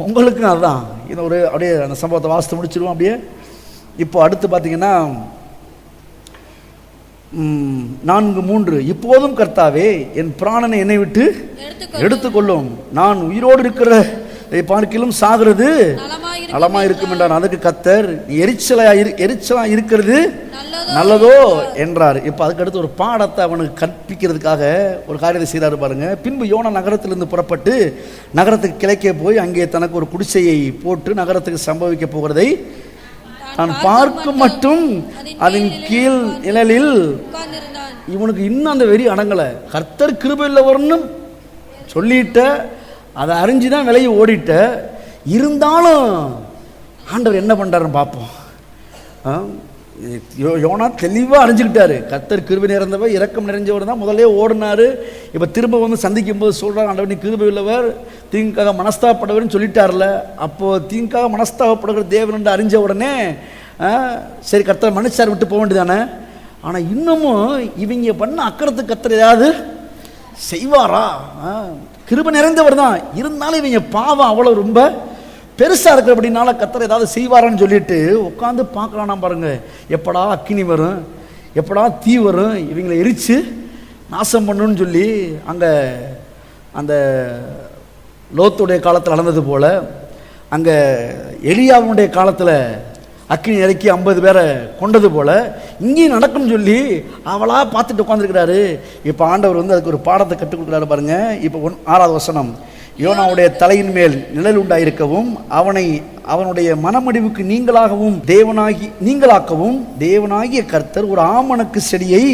Speaker 2: உங்களுக்கும் அதுதான். இது ஒரு அப்படியே அந்த சம்பவத்தை வாசித்து முடிச்சிருவோம். அப்படியே இப்போ அடுத்து பார்த்தீங்கன்னா 4:3, இப்போதும் கர்த்தாவே என் பிராணனை என்னை விட்டு எடுத்துக்கொள்ளும், நான் உயிரோடு இருக்கிற பார்க்கிலும் சாகிறது நலமா இருக்கும் என்றார். அதுக்கு கர்த்தர், எரிச்சலா இருக்கிறது நல்லதோ என்றார். இப்போ அதுக்கு அடுத்து ஒரு பாடத்தை அவனுக்கு கற்பிக்கிறதுக்காக ஒரு காரியத்தை செய்தாரு பாருங்க. பின்பு யோனா நகரத்திலிருந்து புறப்பட்டு நகரத்துக்கு கிழக்கே போய் அங்கே தனக்கு ஒரு குடிசையை போட்டு நகரத்துக்கு சம்பவிக்க போகிறதை நான் பார்க்கும் மட்டும் அதன் கீழ் நிழலில் இவனுக்கு இன்னும் அந்த வெறி அடங்கலை. கர்த்தர் கிருபையுள்ளவர்னு சொல்லிட்ட, அதை அறிஞ்சுதான் விலையை ஓடிட்ட, இருந்தாலும் ஆண்டவர் என்ன பண்ணுறாருன்னு பார்ப்போம். யோனா தெளிவாக அறிஞ்சுக்கிட்டாரு, கர்த்தர் கிருபை நிறைந்தவர், இரக்கம் நிறைஞ்சவர் தான். முதலே ஓடினார். இப்போ திரும்ப வந்து சந்திக்கும் போது சொல்கிறார், ஆண்டவர் நீ கிருபை உள்ளவர், தீங்காக மனஸ்தாபப்படுவர்னு சொல்லிட்டார்ல. அப்போது தீங்காக மனஸ்தாபப்படுகிற தேவன் என்று அறிஞ்ச உடனே சரி கர்த்தர் மனுஷார் விட்டு போக வேண்டியதானே. ஆனால் இன்னமும் இவங்க பண்ண அக்கறத்துக்கு கர்த்தர் ஏதாவது செய்வாரா? கிருபை நிறைந்தவர் தான், இருந்தாலும் இவங்க பாவம் அவ்வளோ ரொம்ப பெருசாக இருக்கிற அப்படின்னால கர்த்தர் ஏதாவது செய்வாரான்னு சொல்லிட்டு உட்காந்து பார்க்கலான்னா பாருங்க, எப்படா அக்கினி வரும், எப்படா தீ வரும், இவங்களை எரித்து நாசம் பண்ணணும்னு சொல்லி அங்கே அந்த லோத்துடைய காலத்தில் நடந்தது போல், அங்கே எலியாவுடைய காலத்தில் அக்கினி இறக்கி 50 பேரை கொண்டது போல் இங்கேயும் நடக்கும்னு சொல்லி அவளாக பார்த்துட்டு உட்காந்துருக்கிறாரு. இப்போ ஆண்டவர் வந்து அதுக்கு ஒரு பாடத்தை கற்றுக் கொடுக்குறாரு பாருங்க. இப்போ 6வது வசனம், யோனாவுடைய தலையின் மேல் நிழல் உண்டாயிருக்கவும் அவனுடைய மனமடிவுக்கு நீங்களாக்கவும் தேவனாகிய கர்த்தர் ஒரு ஆமணக்கு செடியை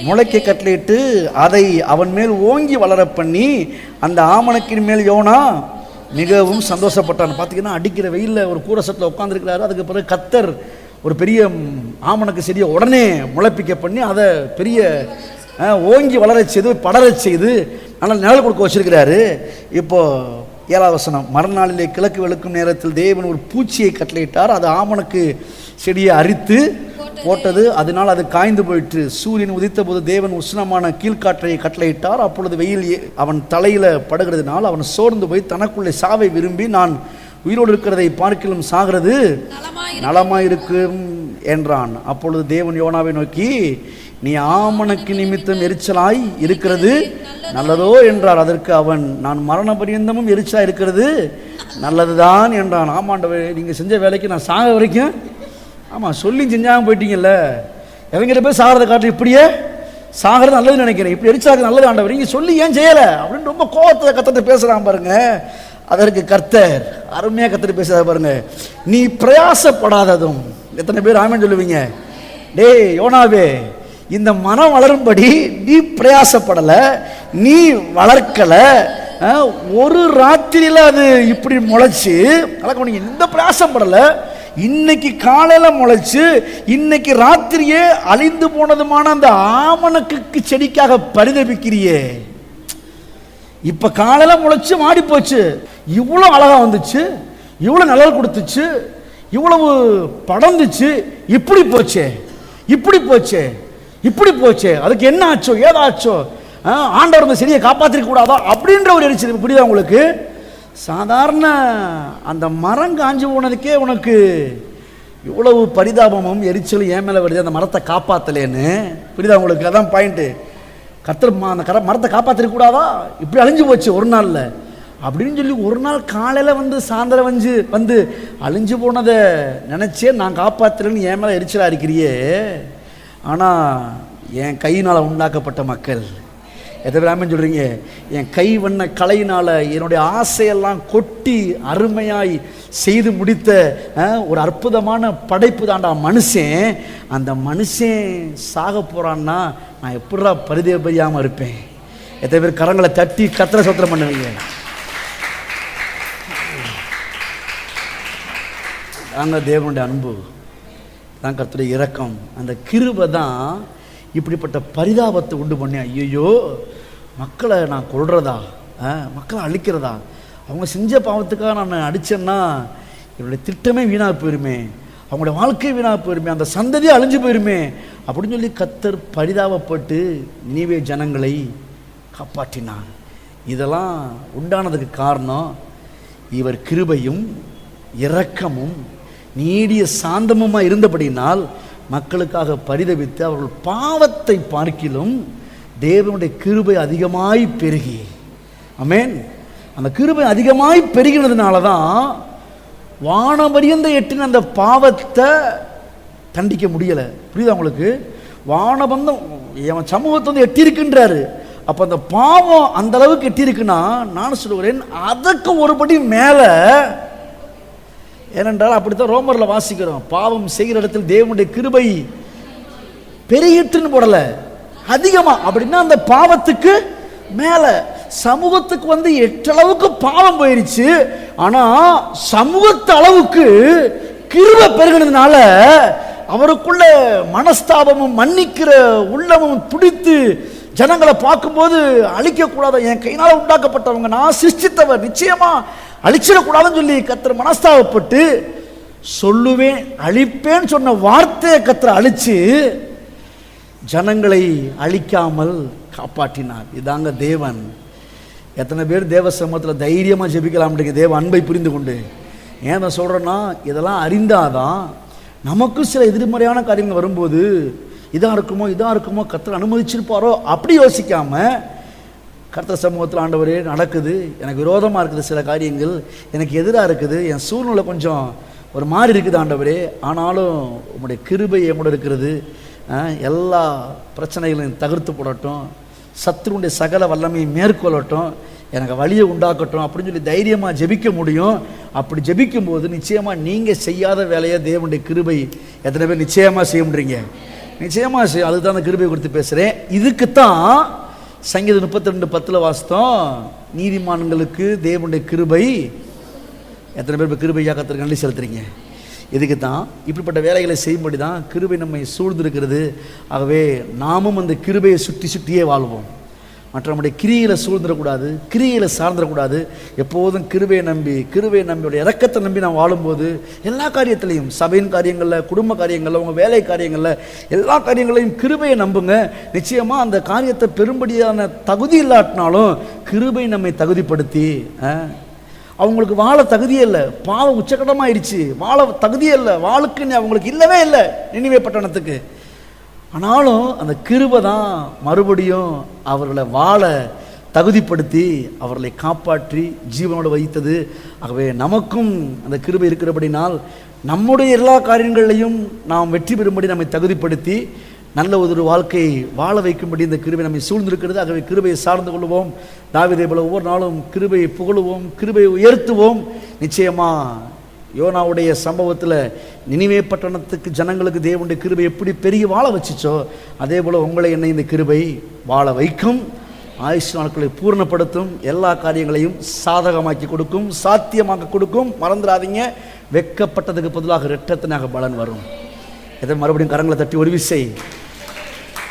Speaker 2: முளைக்க கட்டளையிட்டு அதை அவன் மேல் ஓங்கி வளர பண்ணி அந்த ஆமணக்கின் மேல் யோனா மிகவும் சந்தோஷப்பட்டான். பார்த்தீங்கன்னா அடிக்கிற வெயிலில் ஒரு கூரசத்தில் உட்காந்துருக்கிறாரு. அதுக்கு பிறகு கர்த்தர் ஒரு பெரிய ஆமணக்கு செடியை உடனே முளைப்பிக்க பண்ணி அதை பெரிய ஓங்கி வளர செய்து படர செய்து நல்லா நிழல் கொடுக்க வச்சிருக்கிறாரு. இப்போ 7வது வசனம், மறுநாளிலே கிழக்கு வெளுக்கும் நேரத்தில் தேவன் ஒரு பூச்சியை கட்டளையிட்டார். அது ஆமணக்கு செடியை அரித்து போட்டது. அதனால் அது காய்ந்து போயிற்று. சூரியன் உதித்த போது தேவன் உஷ்ணமான கீழ்காற்றை கட்டளையிட்டார். அப்பொழுது வெயில் அவன் தலையில படுகிறதுனால் அவன் சோர்ந்து போய் தனக்குள்ளே சாவை விரும்பி, நான் உயிரோடு இருக்கிறதை பார்க்கிலும் சாகிறது நலமாயிருக்கும் என்றான். அப்பொழுது தேவன் யோனாவை நோக்கி, நீ ஆமணக்கு நிமித்தம் எரிச்சலாய் இருக்கிறது நல்லதோ என்றார். அதற்கு அவன், நான் மரண பரியந்தமும் எரிச்சலாய் இருக்கிறது நல்லதுதான் என்றான். ஆமாண்டவர், நீங்கள் செஞ்ச வேலைக்கு நான் சாக வரைக்கும், ஆமாம் சொல்லி செஞ்சாமல் போயிட்டீங்கல்ல, எவங்கிட்ட போய் சாகிறத காட்டு, இப்படியே சாகிறது நல்லதுன்னு நினைக்கிறேன், இப்படி எரிச்சாக நல்லது ஆண்டவர், நீங்கள் சொல்லி ஏன் செய்யலை அப்படின்னு ரொம்ப கோபத்தை கத்தத்தை பேசுகிறான் பாருங்க. அதற்கு கர்த்தர் அருமையாக கத்தர் பேசுகிறத பாருங்க, நீ பிரயாசப்படாததும். எத்தனை பேர் ஆமென் சொல்லுவீங்க? டேய் யோனாவே, இந்த மரம் வளரும்படி நீ பிரயாசப்படலை, நீ வளர்க்கலை, ஒரு ராத்திரியில் அது இப்படி முளைச்சு வளர்க்க, இந்த பிரயாசப்படலை, இன்னைக்கு காலையில முளைச்சு இன்னைக்கு ராத்திரியே அழிந்து போனதுமான அந்த ஆமணக்கு செடிக்காக பரிதபிக்கிறியே. இப்ப காலையில முளைச்சு மாடி போச்சு, இவ்வளவு அழகா வந்துச்சு, இவ்வளவு நிழல் கொடுத்துச்சு, இவ்வளவு படர்ந்துச்சு, இப்படி போச்சே, இப்படி போச்சே, இப்படி போச்சே, அதுக்கு என்ன ஆச்சோ ஏதாச்சோ, ஆண்டவர் இந்த செடியை காப்பாற்றிக்க கூடாதா அப்படின்ற ஒரு எரிச்சல். புரியுதா உங்களுக்கு? சாதாரண அந்த மரம் காஞ்சி போனதுக்கே உனக்கு இவ்வளவு பரிதாபமும் எரிச்சலும் ஏன் மேலே வருது, அந்த மரத்தை காப்பாற்றலேன்னு. புரியுதா உங்களுக்கு? அதான் பாயிண்ட்டு. கர்த்தர் அந்த மரத்தை காப்பாற்றிக்க கூடாதா, இப்படி அழிஞ்சு போச்சு ஒரு நாளில் அப்படின்னு சொல்லி ஒரு நாள் காலையில் வந்து சாயந்தரம் வந்து அழிஞ்சு போனதை நினச்சே நான் காப்பாற்றுறேன்னு என் மேலே எரிச்சலாக இருக்கிறியே. ஆனால் என் கையினால் உண்டாக்கப்பட்ட மக்கள் எதை விடாமன்னு சொல்கிறீங்க? என் கை வண்ண கலையினால் என்னுடைய ஆசையெல்லாம் கொட்டி அருமையாய் செய்து முடித்த ஒரு அற்புதமான படைப்பு தாண்டா மனுஷன். அந்த மனுஷன் சாக போகிறான்னா நான் எப்படா பரிதேபரியாமல் இருப்பேன்? எத்தனை பேர் கரங்களை தட்டி கத்திர சத்திரம் பண்ணுவீங்க? தாங்க தேவனுடைய அன்பு தான், கர்த்தருடைய இரக்கம், அந்த கிருபை தான் இப்படிப்பட்ட பரிதாபத்தை உண்டு பண்ணி, ஐயோ மக்களை நான் கொல்றதா, மக்களை அழிக்கிறதா, அவங்க செஞ்ச பாவத்துக்காக நான் அடித்தேன்னா என்னுடைய திட்டமே வீணாக போயிருமே, அவங்களுடைய வாழ்க்கை வீணாக போயிருமே, அந்த சந்ததியே அழிஞ்சு போயிருமே அப்படின்னு சொல்லி கர்த்தர் பரிதாபப்பட்டு நினிவே ஜனங்களை காப்பாற்றினார். இதெல்லாம் உண்டானதுக்கு காரணம் இவர் கிருபையும் இரக்கமும் நீடிய சாந்தமுமாக இருந்தபடினால் மக்களுக்காக பரிதபித்து அவர்கள் பாவத்தை பார்க்கிலும் தேவனுடைய கிருபை அதிகமாய் பெருகி, ஆமென், அந்த கிருபை அதிகமாய் பெருகினதுனால தான் வானபரியந்த எட்டின அந்த பாவத்தை தண்டிக்க முடியலை. புரியுதா உங்களுக்கு? வானபந்தம் என் சமூகத்தை வந்து எட்டியிருக்கின்றாரு. அப்போ அந்த பாவம் அந்த அளவுக்கு எட்டியிருக்குன்னா நான் சொல்லுகிறேன் அதற்கு ஒருபடி மேலே. ஏனென்றால் அப்படித்தான் ரோமரில் வாசிக்கிறோம், பாவம் செய்கிற இடத்தில் தேவனுடைய கிருபை பெருகிட்டுன்னு போடல, அதிகமா. அப்படின்னா அந்த பாவத்துக்கு மேல சமூகத்துக்கு வந்து எட்டளவுக்கு பாவம் போயிருச்சு. ஆனா சமூகத்து அளவுக்கு கிருபை பெருகினதுனால அவருக்குள்ள மனஸ்தாபமும் மன்னிக்கிற உள்ளமும் துடித்து ஜனங்களை பார்க்கும்போது அழிக்கக்கூடாது, என் கையினால் உண்டாக்கப்பட்டவங்க, நான் சிருஷ்டித்தவர், நிச்சயமா அழிச்சிடக்கூடாதுன்னு சொல்லி கர்த்தர் மனஸ்தாபப்பட்டு சொல்லுவேன் அழிப்பேன்னு சொன்ன வார்த்தையை கர்த்தர் அழிச்சு ஜனங்களை அழிக்காமல் காப்பாற்றினார். இதாங்க தேவன். எத்தனை பேர் தேவ சமூகத்தில் தைரியமாக ஜெபிக்கலாம் தேவ அன்பை புரிந்து கொண்டு. ஏன் நான் சொல்கிறேன்னா, இதெல்லாம் அறிந்தாதான் நமக்கும் சில எதிர்மறையான காரியங்கள் வரும்போது இதாக இருக்குமோ கர்த்தர் அனுமதிச்சிருப்பாரோ அப்படி யோசிக்காம கர்த்தர் சமூகத்தில் ஆண்டவரே நடக்குது, எனக்கு விரோதமாக இருக்குது, சில காரியங்கள் எனக்கு எதிராக இருக்குது, என் சூழ்நிலை கொஞ்சம் ஒரு மாதிரி இருக்குது ஆண்டவரே, ஆனாலும் உங்களுடைய கிருபை என் இருக்கிறது, எல்லா பிரச்சனைகளையும் தகர்த்து போடட்டும், சத்துருடைய சகல வல்லமையை மேற்கொள்ளட்டும், எனக்கு வழியை உண்டாக்கட்டும் அப்படின்னு சொல்லி தைரியமாக ஜெபிக்க முடியும். அப்படி ஜெபிக்கும் போது நிச்சயமாக நீங்கள் செய்யாத வேலையை தேவனுடைய கிருபை எத்தனை பேர் நிச்சயமாக செய்ய முடியுங்க? நிச்சயமாக செய்யும். அதுக்கு தான் அந்த கிருபை கொடுத்து பேசுகிறேன். இதுக்குத்தான் சங்கீதம் 32:10 வாசித்தோம், நீதிமான்களுக்கு தேவனுடைய கிருபை. எத்தனை பேர் இப்போ கிருபையாக கர்த்தருக்கு நன்றி செலுத்துறீங்க? இதுக்கு தான் இப்படிப்பட்ட வேலைகளை செய்யும்படி தான் கிருபை நம்மை சூழ்ந்திருக்கிறது. ஆகவே நாமும் அந்த கிருபையை சுற்றியே வாழ்வோம். மற்றவங்களுடைய கிரியைகளை சூழ்ந்துடக்கூடாது, கிரியைகளை சார்ந்துடக்கூடாது. எப்போதும் கிருபையை நம்பி இறக்கத்தை நம்பி நான் வாழும்போது எல்லா காரியத்திலையும், சபையின் காரியங்களில், குடும்ப காரியங்களில், உங்கள் வேலை காரியங்களில், எல்லா காரியங்களையும் கிருபையை நம்புங்க. நிச்சயமாக அந்த காரியத்தை பெரும்படியான தகுதி இல்லாட்டினாலும் கிருபை நம்மை தகுதிப்படுத்தி, அவங்களுக்கு வாழ தகுதியே இல்லை, பாவம் உச்சகட்டமாயிடுச்சு, வாழ தகுதியே இல்லை, வாழுக்குன்னு அவங்களுக்கு இல்லவே இல்லை நினிவே பட்டணத்துக்கு. ஆனாலும் அந்த கிருபை தான் மறுபடியும் அவர்களை வாழ தகுதிப்படுத்தி அவர்களை காப்பாற்றி ஜீவனோடு வைத்தது. ஆகவே நமக்கும் அந்த கிருபை இருக்கிறபடினால் நம்முடைய எல்லா காரியங்களையும் நாம் வெற்றி பெறும்படி நம்மை தகுதிப்படுத்தி நல்ல ஒரு வாழ்க்கையை வாழ வைக்கும்படி இந்த கிருபை நம்மை சூழ்ந்திருக்கிறது. ஆகவே கிருபையை சார்ந்து கொள்வோம். தாவீதை போல ஒவ்வொரு நாளும் கிருபையை புகழுவோம், கிருபையை உயர்த்துவோம். நிச்சயமாக யோனாவுடைய சம்பவத்தில் நினிவே பட்டணத்துக்கு ஜனங்களுக்கு தேவனுடைய கிருபை எப்படி பெருகி வாழ வச்சிச்சோ, அதே போல் உங்களை என்னை இந்த கிருபை வாழ வைக்கும், ஆயுஷ் நாட்களை பூர்ணப்படுத்தும், எல்லா காரியங்களையும் சாதகமாக்கி கொடுக்கும், சாத்தியமாக்க கொடுக்கும். மறந்துடாதீங்க, வெட்கப்பட்டதுக்கு பதிலாக இரட்டத்தினாக பலன் வரும். எதை மறுபடியும் கரங்களை தட்டி ஒரு விசை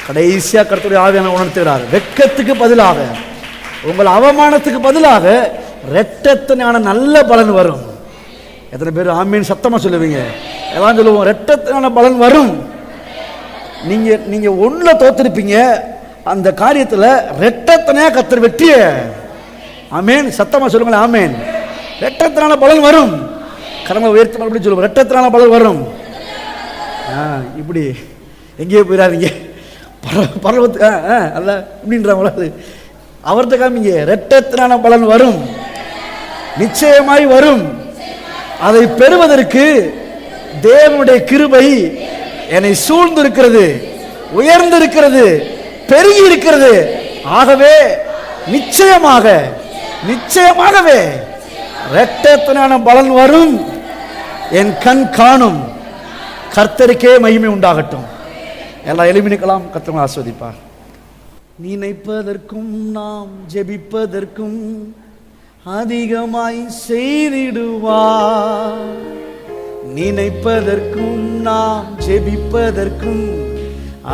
Speaker 2: கடைசியாக கர்த்தருடைய ஆவியான உணர்த்துகிறார். வெட்கத்துக்கு பதிலாக, உங்கள் அவமானத்துக்கு பதிலாக இரட்டத்தினான நல்ல பலன் வரும். எத்தனை பேர் ஆமீன் சத்தமாக சொல்லுவீங்க? எல்லாம் சொல்லுவோம், இரட்டத்தினான பலன் வரும். நீங்கள் ஒன்றில் தோத்திருப்பீங்க, அந்த காரியத்தில் இரட்டத்தினையாக கர்த்தர் வெற்றிய. ஆமீன் சத்தமாக சொல்லுங்களேன். ஆமீன். இரட்டத்தினான பலன் வரும். கடமை உயர்த்தி மறுபடியும் சொல்லுவோம், இரட்டத்தினான பலன் வரும். இப்படி எங்கேயோ போயிடாதீங்க, பரவத்து அல்ல இப்படின்றாங்களா, அவர்கிட்ட காமிங்க. இரட்டத்தினான பலன் வரும், நிச்சயமாய் வரும். அதை பெறுவதற்கு தேவனுடைய கிருபை என்னை சூழ்ந்திருக்கிறது, உயர்ந்திருக்கிறது, பெருகி இருக்கிறது. ஆகவே நிச்சயமாகவே இரட்டத்தினான பலன் வரும். என் கண் காணும். கர்த்தருக்கே மகிமை உண்டாகட்டும். எல்லாம் எழுப்பிக்கலாம். கர்த்தர் ஆஸ்வதிப்பார். நினைப்பதற்கும் நாம் ஜெபிப்பதற்கும் அதிகமாய் செய்திடுவார். நினைப்பதற்கும் நாம் ஜெபிப்பதற்கும்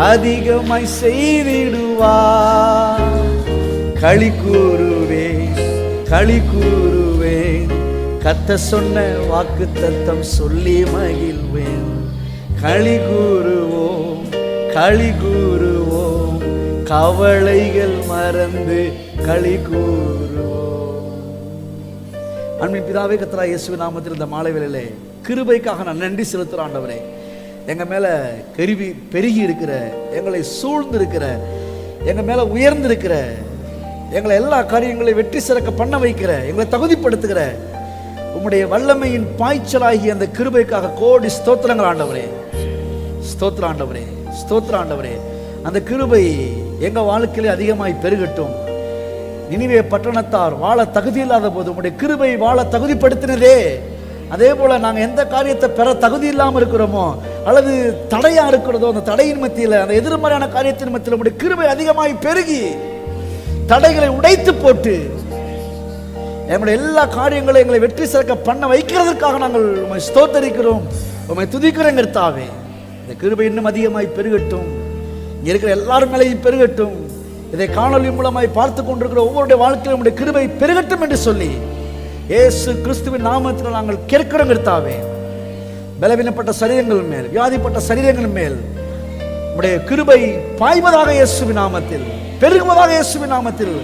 Speaker 2: அதிகமாய் செய்திடுவார். களி கூறுவேன், கத்த சொன்ன வாக்கு தத்தம் சொல்லி மகிழ்வேன். களி கூறுவோம், கவலைகள் மறந்து களி கூறுவோம். அன்பின் பிதாவே, கர்த்தராகிய இயேசுவின் நாமத்தில் இந்த மாலை வேளையிலே கிருபைக்காக நான் நன்றி செலுத்துகிறேன். ஆண்டவரே, எங்கள் மேலே பெருகி இருக்கிற, எங்களை சூழ்ந்திருக்கிற, எங்கள் மேலே உயர்ந்திருக்கிற, எங்களை எல்லா காரியங்களையும் வெற்றி சிறக்க பண்ண வைக்கிற, எங்களை தகுதிப்படுத்துகிற உம்முடைய வல்லமையின் பாய்ச்சலாகிய அந்த கிருபைக்காக கோடி ஸ்தோத்திரங்கள் ஆண்டவரே. ஸ்தோத்திரம் ஆண்டவரே, ஸ்தோத்திரம் ஆண்டவரே. அந்த கிருபை எங்கள் வாழ்க்கையிலே அதிகமாய் பெருகட்டும். நினிவே பட்டணத்தார் வாழ தகுதி இல்லாத போது உம்முடைய கிருபை வாழ தகுதிப்படுத்தினதே, அதே போல நாங்கள் எந்த காரியத்தை பெற தகுதி இல்லாமல் இருக்கிறோமோ அல்லது தடையா இருக்கிறதோ, அந்த தடையின் மத்தியில், அந்த எதிர்மறையான காரியத்தின் மத்தியில் உம்முடைய கிருபை அதிகமாய் பெருகி தடைகளை உடைத்து போட்டு எங்களுடைய எல்லா காரியங்களையும் எங்களை வெற்றி சிறக்க பண்ண வைக்கிறதுக்காக நாங்கள் உம்மை ஸ்தோத்தரிக்கிறோம், உம்மை துதிக்கிறோம். கர்த்தாவே, இந்த கிருபை இன்னும் அதிகமாய் பெருகட்டும். இங்கே இருக்கிற எல்லாரும் மேலேயும் பெருகட்டும். இதை காணொலி மூலமாய் பார்த்து கொண்டிருக்கிற ஒவ்வொருடைய வாழ்க்கையிலும் உம்முடைய கிருபை பெருகட்டும் என்று சொல்லி இயேசு கிறிஸ்துவின் நாமத்தில் நாங்கள் கேட்கிறோம். கர்த்தாவே, பலவீனப்பட்ட சரீரங்கள் மேல், வியாதிப்பட்ட சரீரங்கள் மேல் உம்முடைய கிருபை பாய்வதாக இயேசுவின் நாமத்தில், பெருகுவதாக இயேசுவின் நாமத்தில்.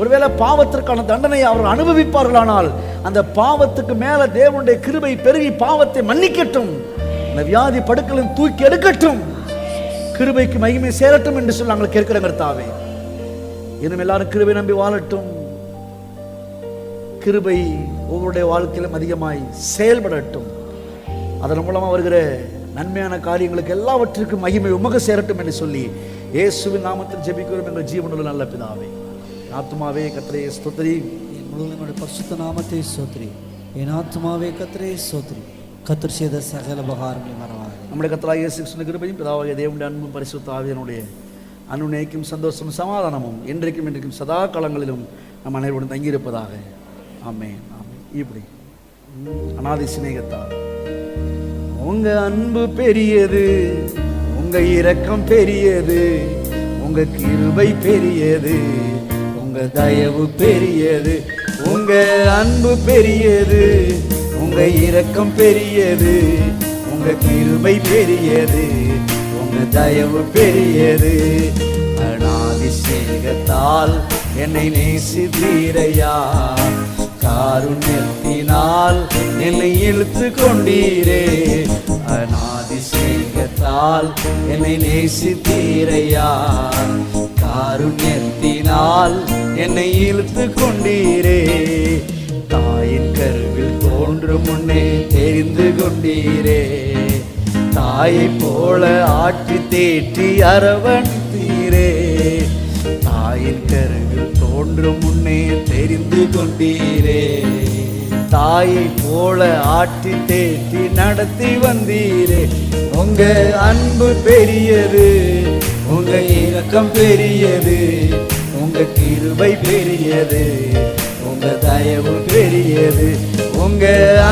Speaker 2: ஒருவேளை பாவத்திற்கான தண்டனையை அவர்கள் அனுபவிப்பார்களானால் அந்த பாவத்துக்கு மேல தேவனுடைய கிருபை பெருகி பாவத்தை மன்னிக்கட்டும், அந்த வியாதி படுக்கையும் தூக்கி எடுக்கட்டும், கிருபைக்கு மகிமை சேரட்டும் என்று சொல்லி நாங்கள் கேட்கிறோம். கர்த்தாவே, இன்னும் எல்லாரும் கிருபை நம்பி வாழட்டும். கிருபை ஒவ்வொருடைய வாழ்க்கையிலும் அதிகமாய் செயல்படட்டும். அதன் மூலமாக வருகிற நன்மையான காரியங்களுக்கு எல்லாவற்றிற்கும் மகிமை உமக்கு சேரட்டும் என்று சொல்லி இயேசுவின் நாமத்தில் ஜெபிக்கிறோம் எங்கள் ஜீவனுள்ள நல்ல பிதாவே. ஆத்துமாவே கர்த்தரை ஸ்தோத்திரி,
Speaker 1: என் முழுவதும் பரிசுத்த நாமத்தை ஸ்தோத்திரி. என் ஆத்துமாவே கர்த்தரை ஸ்தோத்திரி, கர்த்தர் செய்த சகல உபகாரங்களை மறவாதே.
Speaker 2: நம்முடைய கர்த்தராகிய இயேசு கிறிஸ்துவின் கிருபையும் பிதாவாகிய தேவனுடைய அன்பும் பரிசுத்த ஆவியானுடைய அனுநேக்கும் சந்தோஷமும் சமாதானமும் என்றைக்கும் சதா காலங்களிலும் நம் அனைவருடன் தங்கியிருப்பதாக. ஆமென், ஆமென். இப்படி அநாதி சிநேகத்தார் உங்க அன்பு பெரியது, உங்க இரக்கம் பெரியது, உங்க கிருபை பெரியது, உங்க தயவு பெரியது, உங்க அன்பு பெரியது, உங்க இரக்கம் பெரியது, உங்க கிருபை பெரியது, உங்க தயவு பெரியது. அநாதி சிநேகத்தால் என்னை நேசித்தீரையா, காருண்யத்தினால் என்னை இழுத்து கொண்டீரே. அநாதி சிநேகத்தால் என்னை நேசித்தீரையா, காருண்யத்தினால் என்னை இழுத்து கொண்டீரே. தாயின் கருவில் தோன்றும் முன்னே தெரிந்து கொண்டீரே, தாயை போல ஆட்டி தேற்றி அரவணைத்தீரே. தாயின் கருவில் தோன்றும் முன்னே தெரிந்து கொண்டீரே, தாயை போல ஆட்டி தேற்றி நடத்தி வந்தீரே. உங்க அன்பு பெரியது, உங்க இரக்கம் பெரியது, உங்க கிருபை பெரியது, உங்க தயவு பெரியது, உங்க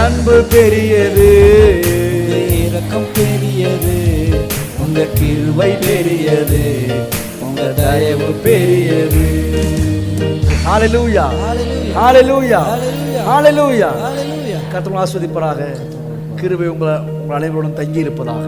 Speaker 2: அன்பு பெரியது, இரக்கம் பெரியது, உங்க கிருபை பெரியது, உங்க தயவு பெரியது. ஹalleluya, ஹalleluya, ஹalleluya. கர்த்தர் ஆசீர்வதிப்பாராக. கிருபை உங்கள் அனைவரோடும் தங்கி இருப்பதாக.